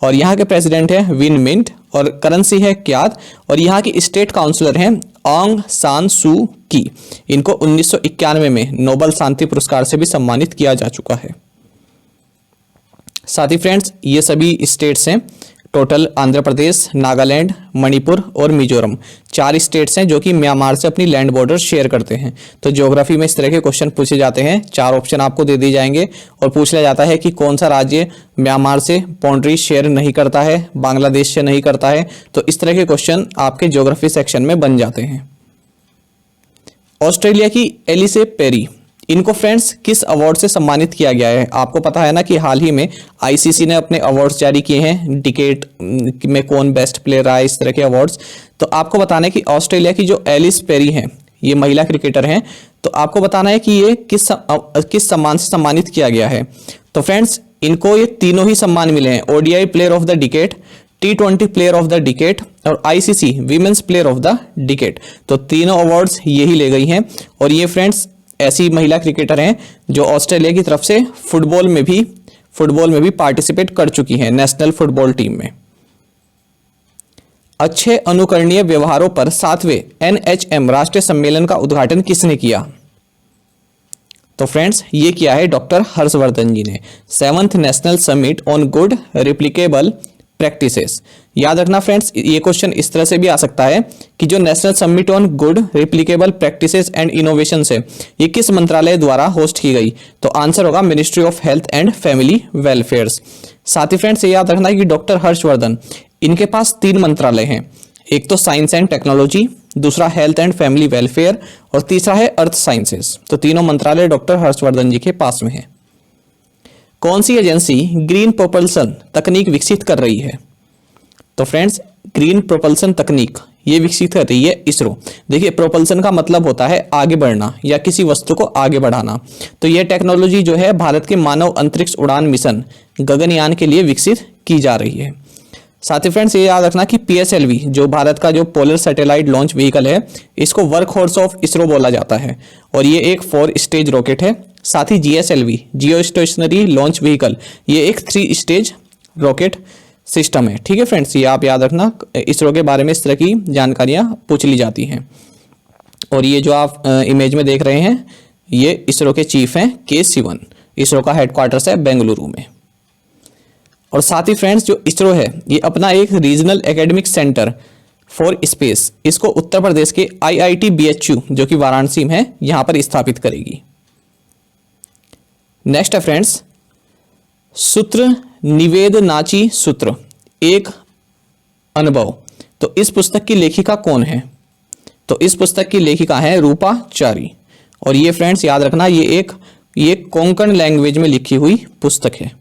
और यहाँ के प्रेसिडेंट है विन मिंट और करेंसी है क्याद और यहाँ की स्टेट काउंसलर हैं ऑंग सान सू की। इनको 1991 में नोबेल शांति पुरस्कार से भी सम्मानित किया जा चुका है। साथ ही फ्रेंड्स ये सभी स्टेट्स हैं टोटल आंध्र प्रदेश, नागालैंड, मणिपुर और मिजोरम 4 स्टेट्स हैं जो कि म्यांमार से अपनी लैंड बॉर्डर शेयर करते हैं। तो ज्योग्राफी में इस तरह के क्वेश्चन पूछे जाते हैं। 4 ऑप्शन आपको दे दिए जाएंगे और पूछ लिया जाता है कि कौन सा राज्य म्यांमार से बाउंड्री शेयर नहीं करता है, बांग्लादेश से नहीं करता है। तो इस तरह के क्वेश्चन आपके ज्योग्राफी सेक्शन में बन जाते हैं। ऑस्ट्रेलिया की एलिसे पेरी इनको फ्रेंड्स किस अवार्ड से सम्मानित किया गया है? आपको पता है ना कि हाल ही में आईसीसी ने अपने अवार्ड्स जारी किए हैं, डिकेड में कौन बेस्ट प्लेयर रहा है, इस तरह के अवार्ड्स। तो आपको बताना है कि ऑस्ट्रेलिया की जो एलिस पेरी हैं ये महिला क्रिकेटर हैं, तो आपको बताना है कि ये किस सम्मान से सम्मानित किया गया है। तो फ्रेंड्स इनको ये तीनों ही सम्मान मिले हैं, ODI player of the decade, T20 player of the decade और ICC women's player of the decade. तो तीनों अवार्ड्स यही ले गई हैं और ये फ्रेंड्स ऐसी महिला क्रिकेटर हैं जो ऑस्ट्रेलिया की तरफ से फुटबॉल में भी पार्टिसिपेट कर चुकी हैं नेशनल फुटबॉल टीम में। अच्छे अनुकरणीय व्यवहारों पर 7वें NHM राष्ट्रीय सम्मेलन का उद्घाटन किसने किया? तो फ्रेंड्स ये किया है डॉक्टर हर्षवर्धन जी ने। 7th national summit on good replicable practices. याद रखना फ्रेंड्स ये क्वेश्चन इस तरह से भी आ सकता है कि जो national summit on good replicable practices and innovation है ये किस मंत्रालय द्वारा होस्ट की गई? तो आंसर होगा ministry of health and family welfare. साथ ही फ्रेंड्स ये याद रखना कि डॉक्टर हर्षवर्धन इनके पास 3 मंत्रालय हैं, एक तो साइंस एंड टेक्नोलॉजी, दूसरा हेल्थ एंड फैमिली वेलफेयर और तीसरा है अर्थ साइंसेस। तो तीनों मंत्रालय डॉक्टर हर्षवर्धन जी के पास में है। कौन सी एजेंसी ग्रीन प्रोपल्सन तकनीक विकसित कर रही है? तो फ्रेंड्स ग्रीन प्रोपल्सन तकनीक ये विकसित कर रही है इसरो। देखिए प्रोपल्सन का मतलब होता है आगे बढ़ना या किसी वस्तु को आगे बढ़ाना। तो ये टेक्नोलॉजी जो है भारत के मानव अंतरिक्ष उड़ान मिशन गगनयान के लिए विकसित की जा रही है। साथ ही फ्रेंड्स ये याद रखना कि PSLV जो भारत का जो पोलर सैटेलाइट लॉन्च व्हीकल है इसको वर्क हॉर्स ऑफ इसरो बोला जाता है और ये एक 4 स्टेज रॉकेट है। साथ ही GSLV जियो स्टेशनरी लॉन्च व्हीकल ये एक 3 स्टेज रॉकेट सिस्टम है। ठीक है फ्रेंड्स, ये आप याद रखना। इसरो के बारे में इस तरह की जानकारियां पूछ ली जाती हैं। और ये जो आप इमेज में देख रहे हैं ये इसरो के चीफ हैं K Sivan। इसरो का हेडक्वार्टर्स है बेंगलुरु में। और साथ ही फ्रेंड्स जो इसरो है ये अपना एक regional academic centre for space इसको उत्तर प्रदेश के IIT BHU जो कि वाराणसी में है यहाँ पर स्थापित करेगी। नेक्स्ट है फ्रेंड्स सूत्र निवेदनाची सूत्र एक अनुभव। तो इस पुस्तक की लेखिका कौन है? तो इस पुस्तक की लेखिका है रूपा चारी। और ये फ्रेंड्स याद रखना ये कोंकण लैंग्वेज में लिखी हुई पुस्तक है।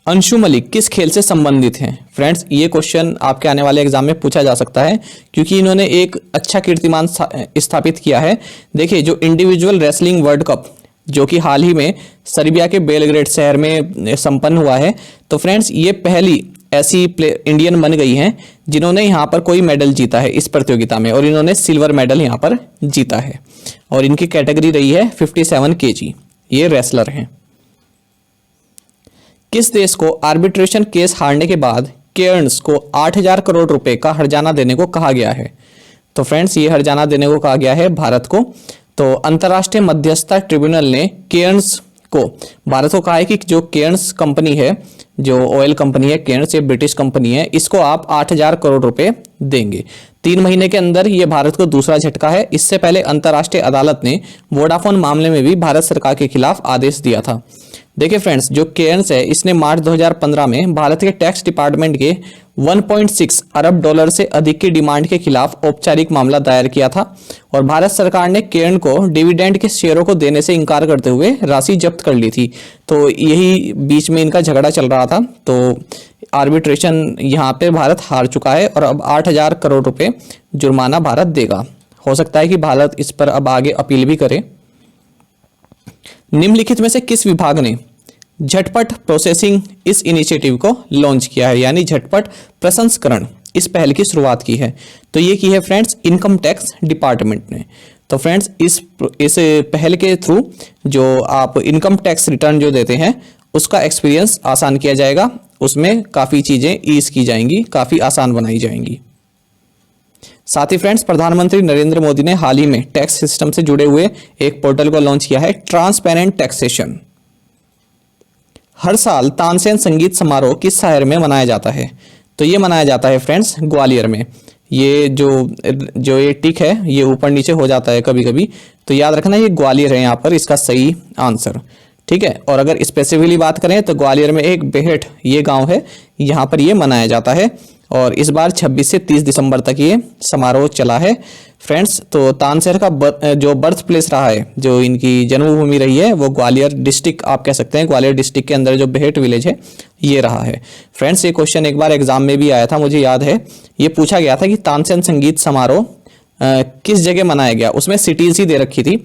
अंशु मलिक किस खेल से संबंधित हैं? फ्रेंड्स ये क्वेश्चन आपके आने वाले एग्जाम में पूछा जा सकता है क्योंकि इन्होंने एक अच्छा कीर्तिमान स्थापित किया है। देखिए जो इंडिविजुअल रेसलिंग वर्ल्ड कप जो कि हाल ही में सर्बिया के बेलग्रेड शहर में संपन्न हुआ है, तो फ्रेंड्स ये पहली ऐसी इंडियन बन गई हैं जिन्होंने यहाँ पर कोई मेडल जीता है इस प्रतियोगिता में और इन्होंने सिल्वर मेडल यहाँ पर जीता है और इनकी कैटेगरी रही है 57 kg। ये रेसलर हैं। किस देश को आर्बिट्रेशन केस हारने के बाद केयर्न्स को 8,000 करोड़ रुपए का हर्जाना देने को कहा गया है? तो फ्रेंड्स ये हर्जाना देने को कहा गया है भारत को। तो अंतर्राष्ट्रीय मध्यस्थता ट्रिब्यूनल ने केयर्न्स को, भारत को कहा है कि जो केयर्न्स कंपनी है, जो ऑयल कंपनी है केयर्न्स, ये ब्रिटिश कंपनी है, इसको आप 8,000 करोड़ रुपए देंगे। 3 महीने के अंदर ये भारत को दूसरा झटका है। इससे पहले अंतर्राष्ट्रीय अदालत ने वोडाफोन मामले में भी भारत सरकार के खिलाफ आदेश दिया था। देखिए फ्रेंड्स, जो केयर्न्स है इसने मार्च 2015 में भारत के टैक्स डिपार्टमेंट के 1.6 अरब डॉलर से अधिक की डिमांड के खिलाफ औपचारिक मामला दायर किया था और भारत सरकार ने केयर्न को डिविडेंड के शेयरों को देने से इनकार करते हुए राशि जब्त कर ली थी। तो यही बीच में इनका झगड़ा चल रहा था। तो आर्बिट्रेशन यहाँ पे भारत हार चुका है और अब 8,000 करोड़ रुपए जुर्माना भारत देगा। हो सकता है कि भारत इस पर अब आगे अपील भी करे। निम्नलिखित में से किस विभाग ने झटपट प्रोसेसिंग इस इनिशिएटिव को लॉन्च किया है, यानी झटपट प्रसंस्करण इस पहल की शुरुआत की है? तो ये की है फ्रेंड्स इनकम टैक्स डिपार्टमेंट ने। तो फ्रेंड्स इस पहल के थ्रू जो आप इनकम टैक्स रिटर्न जो देते हैं उसका एक्सपीरियंस आसान किया जाएगा, उसमें काफ़ी चीज़ें ईज की जाएंगी, काफ़ी आसान बनाई जाएंगी। साथ ही फ्रेंड्स प्रधानमंत्री नरेंद्र मोदी ने हाल ही में टैक्स सिस्टम से जुड़े हुए एक पोर्टल को लॉन्च किया है, ट्रांसपेरेंट टैक्सेशन। हर साल तानसेन संगीत समारोह किस शहर में मनाया जाता है? तो ये मनाया जाता है फ्रेंड्स ग्वालियर में। ये जो ये टिक है ये ऊपर नीचे हो जाता है कभी कभी, तो याद रखना ये ग्वालियर है यहाँ पर इसका सही आंसर, ठीक है। और अगर स्पेसिफिकली बात करें तो ग्वालियर में एक बेहट ये गांव है, यहाँ पर ये मनाया जाता है और इस बार 26 से 30 दिसंबर तक ये समारोह चला है फ्रेंड्स। तो तानसेन का जो बर्थ प्लेस रहा है, जो इनकी जन्मभूमि रही है, वो ग्वालियर डिस्ट्रिक्ट आप कह सकते हैं। ग्वालियर डिस्ट्रिक्ट के अंदर जो बेहट विलेज है ये रहा है फ्रेंड्स। ये क्वेश्चन एक बार एग्जाम में भी आया था, मुझे याद है। ये पूछा गया था कि तानसेन संगीत समारोह किस जगह मनाया गया, उसमें सिटीज ही दे रखी थी।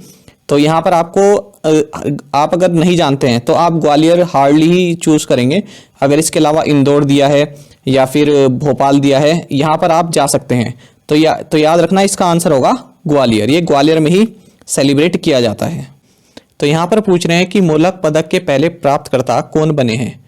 तो यहाँ पर आप अगर नहीं जानते हैं तो आप ग्वालियर हार्डली ही चूज करेंगे। अगर इसके अलावा इंदौर दिया है या फिर भोपाल दिया है, यहाँ पर आप जा सकते हैं। तो याद रखना इसका आंसर होगा ग्वालियर। ये ग्वालियर में ही सेलिब्रेट किया जाता है। तो यहाँ पर पूछ रहे हैं कि मोलक पदक के पहले प्राप्तकर्ता कौन बने हैं?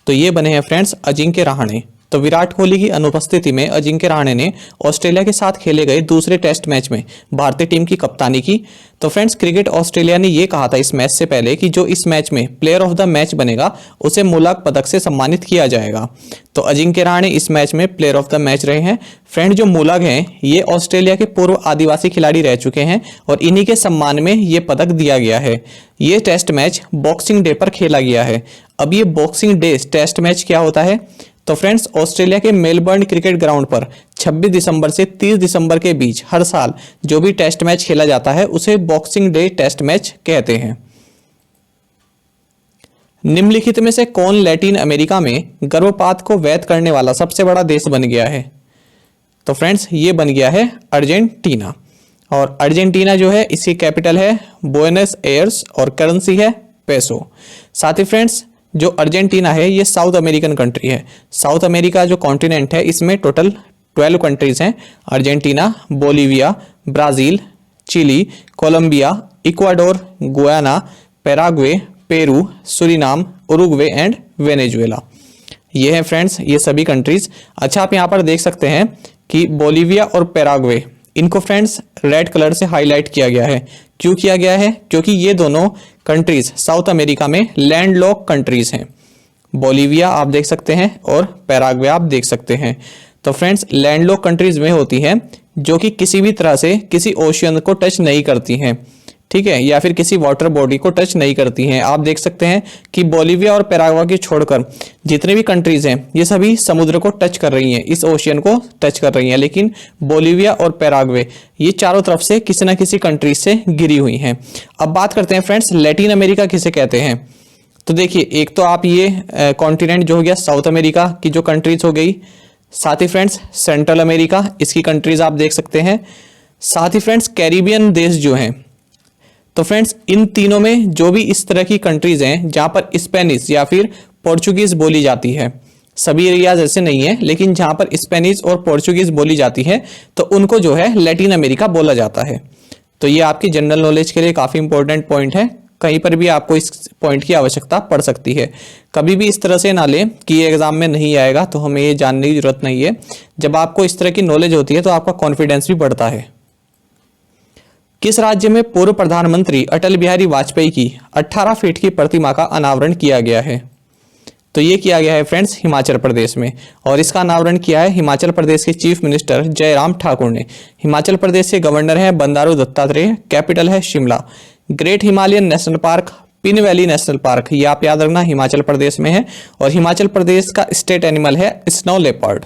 तो ये बने हैं फ्रेंड्स अजिंक्य रहाणे। तो विराट कोहली की अनुपस्थिति में अजिंक्य रहाणे ने ऑस्ट्रेलिया के साथ खेले गए दूसरे टेस्ट मैच में भारतीय टीम की कप्तानी की। तो फ्रेंड्स क्रिकेट ऑस्ट्रेलिया ने ये कहा था इस मैच से पहले कि जो इस मैच में प्लेयर ऑफ द मैच बनेगा उसे मोलक पदक से सम्मानित किया जाएगा। तो अजिंक्य रहाणे इस मैच में प्लेयर ऑफ द मैच रहे हैं। फ्रेंड जो मोलक हैं ये ऑस्ट्रेलिया के पूर्व आदिवासी खिलाड़ी रह चुके हैं और इन्हीं के सम्मान में ये पदक दिया गया है। ये टेस्ट मैच बॉक्सिंग डे पर खेला गया है। अब ये बॉक्सिंग डे टेस्ट मैच क्या होता है? तो फ्रेंड्स ऑस्ट्रेलिया के मेलबर्न क्रिकेट ग्राउंड पर 26 दिसंबर से 30 दिसंबर के बीच हर साल जो भी टेस्ट मैच खेला जाता है उसे बॉक्सिंग डे टेस्ट मैच कहते हैं। निम्नलिखित में से कौन लैटिन अमेरिका में गर्भपात को वैध करने वाला सबसे बड़ा देश बन गया है? तो फ्रेंड्स ये बन गया है अर्जेंटीना। और अर्जेंटीना जो है इसकी कैपिटल है बुएनस एयर्स और करेंसी है पेसो। साथ ही फ्रेंड्स जो अर्जेंटीना है ये साउथ अमेरिकन कंट्री है। साउथ अमेरिका जो कॉन्टिनेंट है इसमें टोटल 12 कंट्रीज हैं। Argentina, Bolivia, Brazil, Chile, Colombia, Ecuador, Guyana, Paraguay, Peru, Suriname, Uruguay and Venezuela. ये हैं फ्रेंड्स ये सभी कंट्रीज। अच्छा आप यहाँ पर देख सकते हैं कि बोलीविया और पैराग्वे इनको फ्रेंड्स रेड कलर से हाईलाइट किया गया है। क्यों किया गया है? क्योंकि ये दोनों कंट्रीज साउथ अमेरिका में लैंडलॉक कंट्रीज हैं। बोलीविया आप देख सकते हैं और पैराग्वे आप देख सकते हैं। तो फ्रेंड्स लैंडलॉक कंट्रीज में होती हैं जो कि किसी भी तरह से किसी ओशियन को टच नहीं करती हैं, ठीक है, या फिर किसी वाटर बॉडी को टच नहीं करती हैं। आप देख सकते हैं कि बोलीविया और पैराग्वे की छोड़कर जितने भी कंट्रीज हैं ये सभी समुद्र को टच कर रही हैं, इस ओशियन को टच कर रही हैं। लेकिन बोलीविया और पैराग्वे ये चारों तरफ से किसी ना किसी कंट्रीज से घिरी हुई हैं। अब बात करते हैं फ्रेंड्स लैटिन अमेरिका किसे कहते हैं? तो देखिए एक तो आप ये कॉन्टिनेंट जो हो गया साउथ अमेरिका की जो कंट्रीज हो गई, साथ ही फ्रेंड्स सेंट्रल अमेरिका इसकी कंट्रीज आप देख सकते हैं, साथ ही फ्रेंड्स कैरिबियन देश जो हैं। तो फ्रेंड्स इन तीनों में जो भी इस तरह की कंट्रीज हैं जहां पर स्पेनिश या फिर पोर्चुगीज बोली जाती है, सभी एरियाज ऐसे नहीं है लेकिन जहां पर स्पेनिश और पोर्चुगीज बोली जाती है तो उनको जो है लैटिन अमेरिका बोला जाता है। तो ये आपकी जनरल नॉलेज के लिए काफी इंपॉर्टेंट पॉइंट है, कहीं पर भी आपको इस पॉइंट की आवश्यकता पड़ सकती है। कभी भी इस तरह से ना लें कि ये एग्जाम में नहीं आएगा तो हमें ये जानने की जरूरत नहीं है। जब आपको इस तरह की नॉलेज होती है तो आपका कॉन्फिडेंस भी बढ़ता है। किस राज्य में पूर्व प्रधानमंत्री अटल बिहारी वाजपेयी की 18 फीट की प्रतिमा का अनावरण किया गया है? तो ये किया गया है फ्रेंड्स हिमाचल प्रदेश में, और इसका अनावरण किया है हिमाचल प्रदेश के चीफ मिनिस्टर जयराम ठाकुर ने। हिमाचल प्रदेश के गवर्नर हैं बंडारू दत्तात्रेय, कैपिटल है Shimla. Great Himalayan national park, pin valley national park, ये आप याद रखना हिमाचल प्रदेश में है, और हिमाचल प्रदेश का स्टेट एनिमल है स्नो लेपर्ड।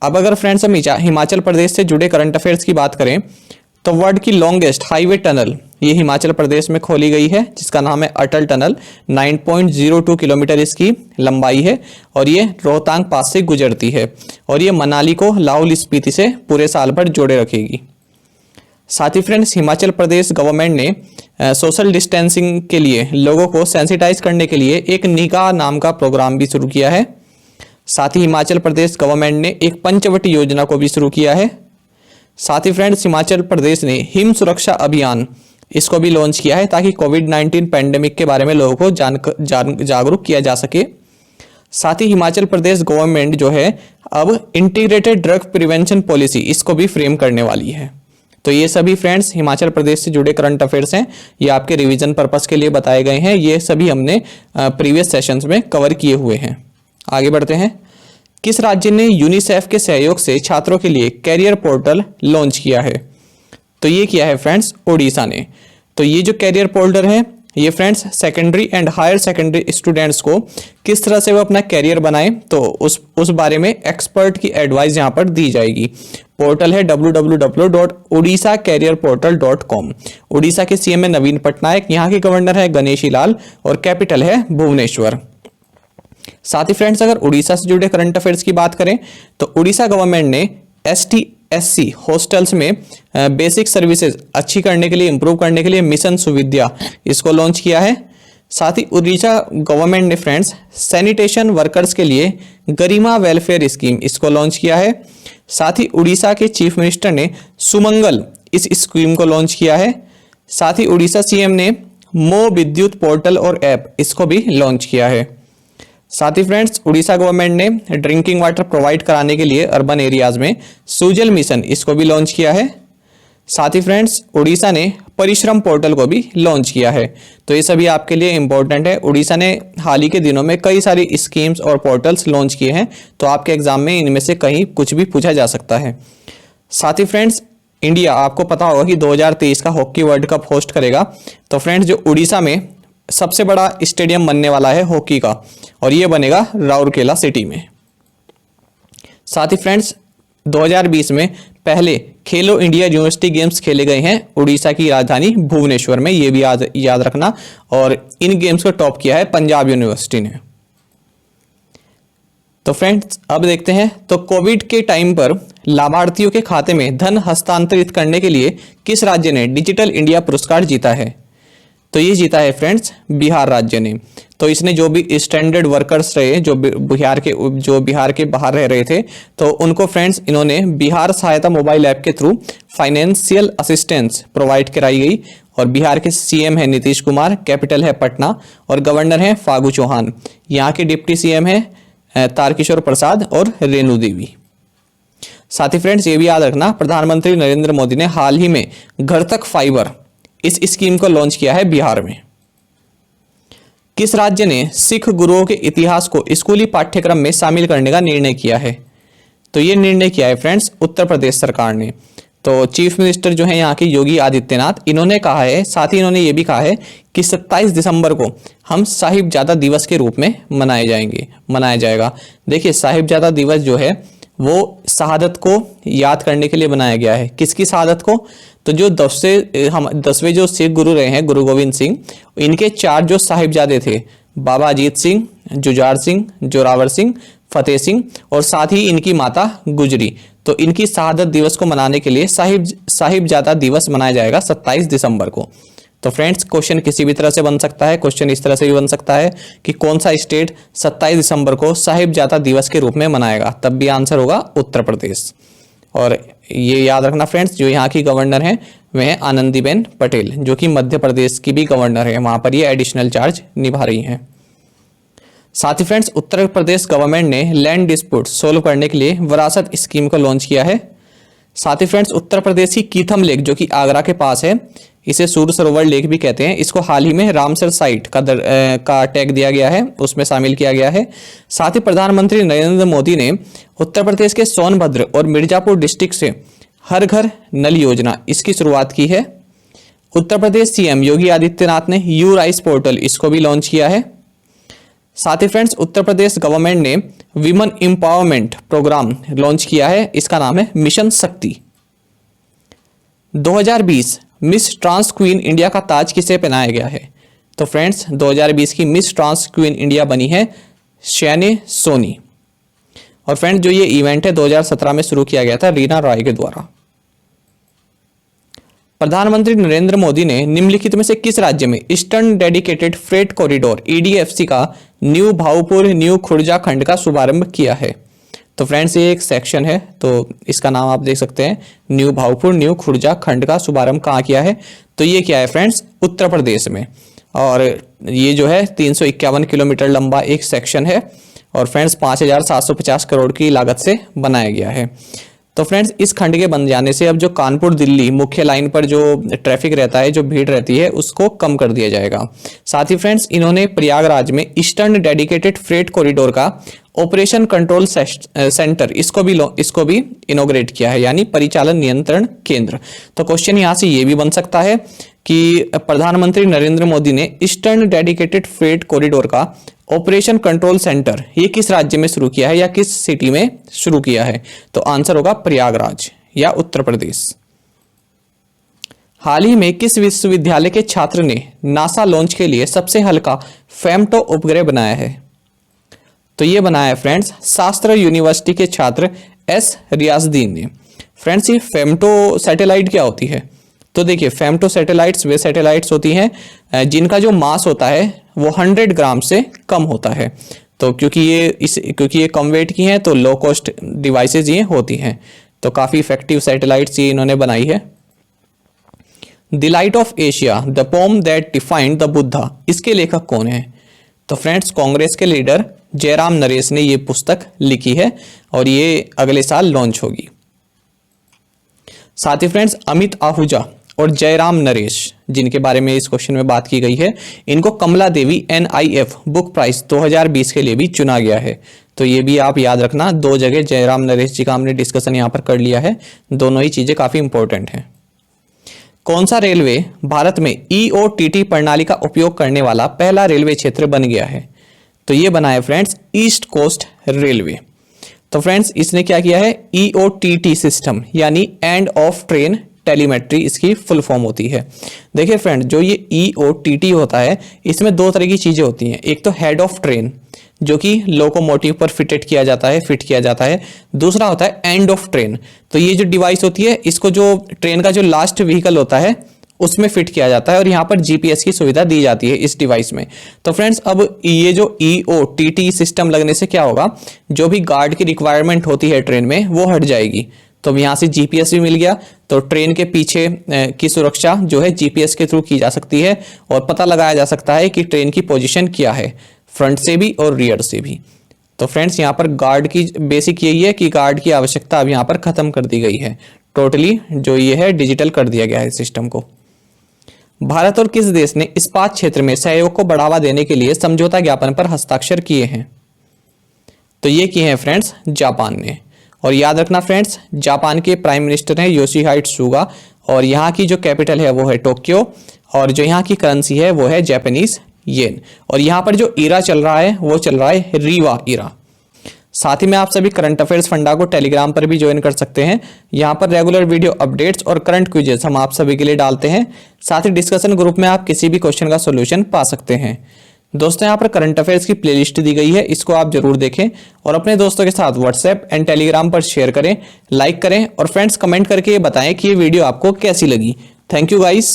अब अगर फ्रेंड्स हम हिमाचल प्रदेश से जुड़े करंट अफेयर्स की बात करें तो वर्ल्ड की लॉन्गेस्ट हाईवे टनल ये हिमाचल प्रदेश में खोली गई है, जिसका नाम है अटल टनल। 9.02 किलोमीटर इसकी लंबाई है, और ये रोहतांग पास से गुजरती है, और ये मनाली को लाहौल स्पीति से पूरे साल भर जोड़े रखेगी। साथ ही फ्रेंड्स हिमाचल प्रदेश गवर्नमेंट ने सोशल डिस्टेंसिंग के लिए लोगों को सेंसिटाइज करने के लिए एक निगाह नाम का प्रोग्राम भी शुरू किया है। साथ ही हिमाचल प्रदेश गवर्नमेंट ने एक पंचवटी योजना को भी शुरू किया है। साथ ही फ्रेंड्स हिमाचल प्रदेश ने हिम सुरक्षा अभियान इसको भी लॉन्च किया है, ताकि कोविड-19 पैंडेमिक के बारे में लोगों को जागरूक किया जा सके। साथ ही हिमाचल प्रदेश गवर्नमेंट जो है अब इंटीग्रेटेड ड्रग प्रिवेंशन पॉलिसी इसको भी फ्रेम करने वाली है। तो ये सभी फ्रेंड्स हिमाचल प्रदेश से जुड़े करंट अफेयर्स हैं, ये आपके रिवीजन पर्पस के लिए बताए गए हैं। ये सभी हमने प्रीवियस सेशंस में कवर किए हुए हैं। आगे बढ़ते हैं। किस राज्य ने यूनिसेफ के सहयोग से छात्रों के लिए कैरियर पोर्टल लॉन्च किया है? तो ये किया है फ्रेंड्स उड़ीसा ने। तो ये जो कैरियर पोर्टल है ये friends secondary and higher secondary students को किस तरह से वो अपना कैरियर बनाएं तो उस बारे में एक्सपर्ट की एडवाइस यहाँ पर दी जाएगी। पोर्टल है www.odishacareerportal.com। उड़ीसा के सीएम है नवीन पटनायक, यहाँ के गवर्नर है गणेशी लाल, और कैपिटल है भुवनेश्वर। साथ ही फ्रेंड्स अगर उड़ीसा से जुड़े करंट अफेयर्स की बात करें तो उड़ीसा गवर्नमेंट ने ST/SC हॉस्टल्स में बेसिक सर्विसेज अच्छी करने के लिए, इंप्रूव करने के लिए मिशन सुविद्या इसको लॉन्च किया है। साथ ही उड़ीसा गवर्नमेंट ने फ्रेंड्स सैनिटेशन वर्कर्स के लिए गरिमा वेलफेयर स्कीम इसको लॉन्च किया है। साथ ही उड़ीसा के चीफ मिनिस्टर ने सुमंगल इस स्कीम को लॉन्च किया है। साथ ही उड़ीसा सीएम ने मो विद्युत पोर्टल और ऐप इसको भी लॉन्च किया है। साथ ही फ्रेंड्स उड़ीसा गवर्नमेंट ने ड्रिंकिंग वाटर प्रोवाइड कराने के लिए अर्बन एरियाज में सुजल मिशन इसको भी लॉन्च किया है। साथ ही फ्रेंड्स उड़ीसा ने परिश्रम पोर्टल को भी लॉन्च किया है। तो ये सभी आपके लिए इंपॉर्टेंट है। उड़ीसा ने हाल ही के दिनों में कई सारी स्कीम्स और पोर्टल्स लॉन्च किए हैं, तो आपके एग्जाम में इनमें से कहीं कुछ भी पूछा जा सकता है। साथ ही फ्रेंड्स इंडिया, आपको पता होगा कि 2023 का हॉकी वर्ल्ड कप होस्ट करेगा। तो फ्रेंड्स जो उड़ीसा में सबसे बड़ा स्टेडियम बनने वाला है हॉकी का, और ये बनेगा राउरकेला सिटी में। साथ ही फ्रेंड्स 2020 में पहले खेलो इंडिया यूनिवर्सिटी गेम्स खेले गए हैं उड़ीसा की राजधानी भुवनेश्वर में, ये भी याद रखना। और इन गेम्स को टॉप किया है पंजाब यूनिवर्सिटी ने। तो फ्रेंड्स अब देखते हैं, तो कोविड के टाइम पर लाभार्थियों के खाते में धन हस्तांतरित करने के लिए किस राज्य ने डिजिटल इंडिया पुरस्कार जीता है? तो ये जीता है फ्रेंड्स बिहार राज्य ने। तो इसने जो भी स्टैंडर्ड वर्कर्स रहे जो बिहार के बाहर रह रहे थे, तो उनको फ्रेंड्स इन्होंने बिहार सहायता मोबाइल ऐप के थ्रू फाइनेंशियल असिस्टेंस प्रोवाइड कराई गई। और बिहार के सीएम है नीतीश कुमार, कैपिटल है पटना, और गवर्नर है फागू चौहान। यहाँ के डिप्टी सीएम है तारकिशोर प्रसाद और रेणु देवी। साथ ही फ्रेंड्स ये भी याद रखना, प्रधानमंत्री नरेंद्र मोदी ने हाल ही में घर तक फाइबर इस स्कीम को लॉन्च किया है बिहार में। किस राज्य ने सिख गुरुओं के इतिहास को स्कूली पाठ्यक्रम में शामिल करने का निर्णय किया है? तो ये निर्णय किया है फ्रेंड्स उत्तर प्रदेश सरकार ने। तो चीफ मिनिस्टर जो है यहाँ के योगी आदित्यनाथ, इन्होंने कहा है, साथ ही इन्होंने ये भी कहा है कि 27 दिसंबर को हम साहिबजादा दिवस के रूप में मनाया जाएगा। देखिए साहिबजादा दिवस जो है वो शहादत को याद करने के लिए बनाया गया है। किसकी शहादत को? तो जो 10वें जो सिख गुरु रहे हैं गुरु गोविंद सिंह, इनके 4 जो साहिबजादे थे, बाबा अजीत सिंह, जुझार सिंह, जोरावर सिंह, फतेह सिंह, और साथ ही इनकी माता गुजरी। तो इनकी शहादत दिवस को मनाने के लिए साहिबजादा दिवस मनाया जाएगा 27 दिसंबर को। तो फ्रेंड्स क्वेश्चन किसी भी तरह से बन सकता है। क्वेश्चन इस तरह से भी बन सकता है कि कौन सा स्टेट 27 दिसंबर को साहिबजादा दिवस के रूप में मनाएगा, तब भी आंसर होगा उत्तर प्रदेश। और ये याद रखना फ्रेंड्स, जो यहाँ की गवर्नर हैं वे हैं आनंदीबेन पटेल, जो कि मध्य प्रदेश की भी गवर्नर है, वहां पर ये एडिशनल चार्ज निभा रही हैं। साथ ही फ्रेंड्स उत्तर प्रदेश गवर्नमेंट ने लैंड डिस्प्यूट सोल्व करने के लिए विरासत स्कीम को लॉन्च किया है। साथ ही फ्रेंड्स उत्तर प्रदेश की कीथम लेक, जो कि आगरा के पास है, इसे सूर्य सरोवर लेक भी कहते हैं, इसको हाल ही में रामसर साइट का टैग दिया गया है, उसमें शामिल किया गया है। साथ ही प्रधानमंत्री नरेंद्र मोदी ने उत्तर प्रदेश के सोनभद्र और मिर्जापुर डिस्ट्रिक्ट से हर घर नल योजना, इसकी शुरुआत की है। उत्तर प्रदेश सीएम योगी आदित्यनाथ ने यू राइस पोर्टल, इसको भी लॉन्च किया है। साथ ही फ्रेंड्स उत्तर प्रदेश गवर्नमेंट ने विमेन एम्पावरमेंट प्रोग्राम लॉन्च किया है, इसका नाम है मिशन शक्ति। 2020 मिस ट्रांस क्वीन इंडिया का ताज किसे पहनाया गया है? तो फ्रेंड्स 2020 की मिस ट्रांस क्वीन इंडिया बनी है शैने सोनी। और फ्रेंड्स जो ये इवेंट है 2017 में शुरू किया गया था रीना रॉय के द्वारा। प्रधानमंत्री नरेंद्र मोदी ने निम्नलिखित में से किस राज्य में eastern dedicated freight corridor EDFC का न्यू भाऊपुर न्यू खुर्जा खंड का शुभारंभ किया है? तो फ्रेंड्स ये एक सेक्शन है, तो इसका नाम आप देख सकते हैं, न्यू भाऊपुर न्यू खुर्जा खंड का शुभारंभ कहाँ किया है? तो ये क्या है फ्रेंड्स, उत्तर प्रदेश में। और ये जो है 351 किलोमीटर लंबा एक सेक्शन है और फ्रेंड्स 5,750 करोड़ की लागत से बनाया गया है। तो फ्रेंड्स इस खंड के बन जाने से अब जो कानपुर दिल्ली मुख्य लाइन पर जो ट्रैफिक रहता है, जो भीड़ रहती है, उसको कम कर दिया जाएगा। साथ ही फ्रेंड्स इन्होंने प्रयागराज में ईस्टर्न डेडिकेटेड फ्रेट कॉरिडोर का ऑपरेशन कंट्रोल सेंटर, इसको भी इनॉग्रेट किया है, यानी परिचालन नियंत्रण केंद्र। तो क्वेश्चन यहाँ से ये भी बन सकता है कि प्रधानमंत्री नरेंद्र मोदी ने ईस्टर्न डेडिकेटेड फ्रेट कॉरिडोर का ऑपरेशन कंट्रोल सेंटर ये किस राज्य में शुरू किया है या किस सिटी में शुरू किया है? तो आंसर होगा प्रयागराज या उत्तर प्रदेश। हाल ही में किस विश्वविद्यालय के छात्र ने नासा लॉन्च के लिए सबसे हल्का फेमटो उपग्रह बनाया है? तो ये बनाया है फ्रेंड्स शास्त्र यूनिवर्सिटी के छात्र एस रियाजुद्दीन ने। फ्रेंड्स ये फेमटो सैटेलाइट क्या होती है? तो देखिए फेमटो सैटेलाइट्स वे सैटेलाइट्स होती हैं जिनका जो मास होता है वो 100 ग्राम से कम होता है। तो क्योंकि ये कम वेट की हैं तो लो कॉस्ट डिवाइसेज ये होती हैं, तो काफ़ी इफेक्टिव सैटेलाइट्स ये इन्होंने बनाई है। The light of Asia the pome that defined the Buddha, इसके लेखक कौन है? तो फ्रेंड्स कांग्रेस के लीडर जयराम नरेश ने ये पुस्तक लिखी है और ये अगले साल लॉन्च होगी। साथ ही फ्रेंड्स अमित आहूजा और जयराम नरेश, जिनके बारे में इस क्वेश्चन में बात की गई है, इनको कमला देवी NIF बुक प्राइज 2020 के लिए भी चुना गया है। तो ये भी आप याद रखना, 2 जगह जयराम नरेश जी का हमने डिस्कशन यहाँ पर कर लिया है, दोनों ही चीजें काफी इंपॉर्टेंट हैं। कौन सा रेलवे भारत में EOTT प्रणाली का उपयोग करने वाला पहला रेलवे क्षेत्र बन गया है? तो ये बना है फ्रेंड्स ईस्ट कोस्ट रेलवे। तो फ्रेंड्स इसने क्या किया है, EOTT सिस्टम यानी एंड ऑफ ट्रेन टेलीमेट्री इसकी फुल फॉर्म होती है। देखिए फ्रेंड जो ये EOTT होता है इसमें 2 तरह की चीजें होती हैं। एक तो हेड ऑफ ट्रेन जो कि लोकोमोटिव पर फिट किया जाता है, दूसरा होता है एंड ऑफ ट्रेन। तो ये जो डिवाइस होती है इसको जो ट्रेन का जो लास्ट व्हीकल होता है उसमें फिट किया जाता है और यहाँ पर GPS की सुविधा दी जाती है इस डिवाइस में। तो फ्रेंड्स अब ये जो EOTT सिस्टम लगने से क्या होगा, जो भी गार्ड की रिक्वायरमेंट होती है ट्रेन में वो हट जाएगी। तो यहाँ से GPS भी मिल गया, तो ट्रेन के पीछे की सुरक्षा जो है GPS के थ्रू की जा सकती है और पता लगाया जा सकता है कि ट्रेन की पोजीशन क्या है, फ्रंट से भी और रियर से भी। तो फ्रेंड्स यहाँ पर गार्ड की बेसिक यही है कि गार्ड की आवश्यकता अब यहाँ पर खत्म कर दी गई है, टोटली जो ये है डिजिटल कर दिया गया है सिस्टम को। भारत और किस देश ने इस्पात क्षेत्र में सहयोग को बढ़ावा देने के लिए समझौता ज्ञापन पर हस्ताक्षर किए हैं? तो ये किए हैं फ्रेंड्स जापान ने। और याद रखना फ्रेंड्स जापान के प्राइम मिनिस्टर हैं योशिहाइडे सुगा और यहाँ की जो कैपिटल है वो है टोक्यो और जो यहाँ की करेंसी है वो है जापानीज येन। और यहाँ पर जो ईरा चल रहा है वो चल रहा है रीवा ईरा। साथ ही में आप सभी करंट अफेयर्स फंडा को टेलीग्राम पर भी ज्वाइन कर सकते हैं। यहाँ पर रेगुलर वीडियो अपडेट्स और करंट क्विजेस हम आप सभी के लिए डालते हैं। साथ ही डिस्कशन ग्रुप में आप किसी भी क्वेश्चन का सॉल्यूशन पा सकते हैं। दोस्तों यहाँ पर करंट अफेयर्स की प्लेलिस्ट दी गई है, इसको आप जरूर देखें और अपने दोस्तों के साथ व्हाट्सएप एंड टेलीग्राम पर शेयर करें, लाइक करें और फ्रेंड्स कमेंट करके ये बताएं कि ये वीडियो आपको कैसी लगी। Thank you guys.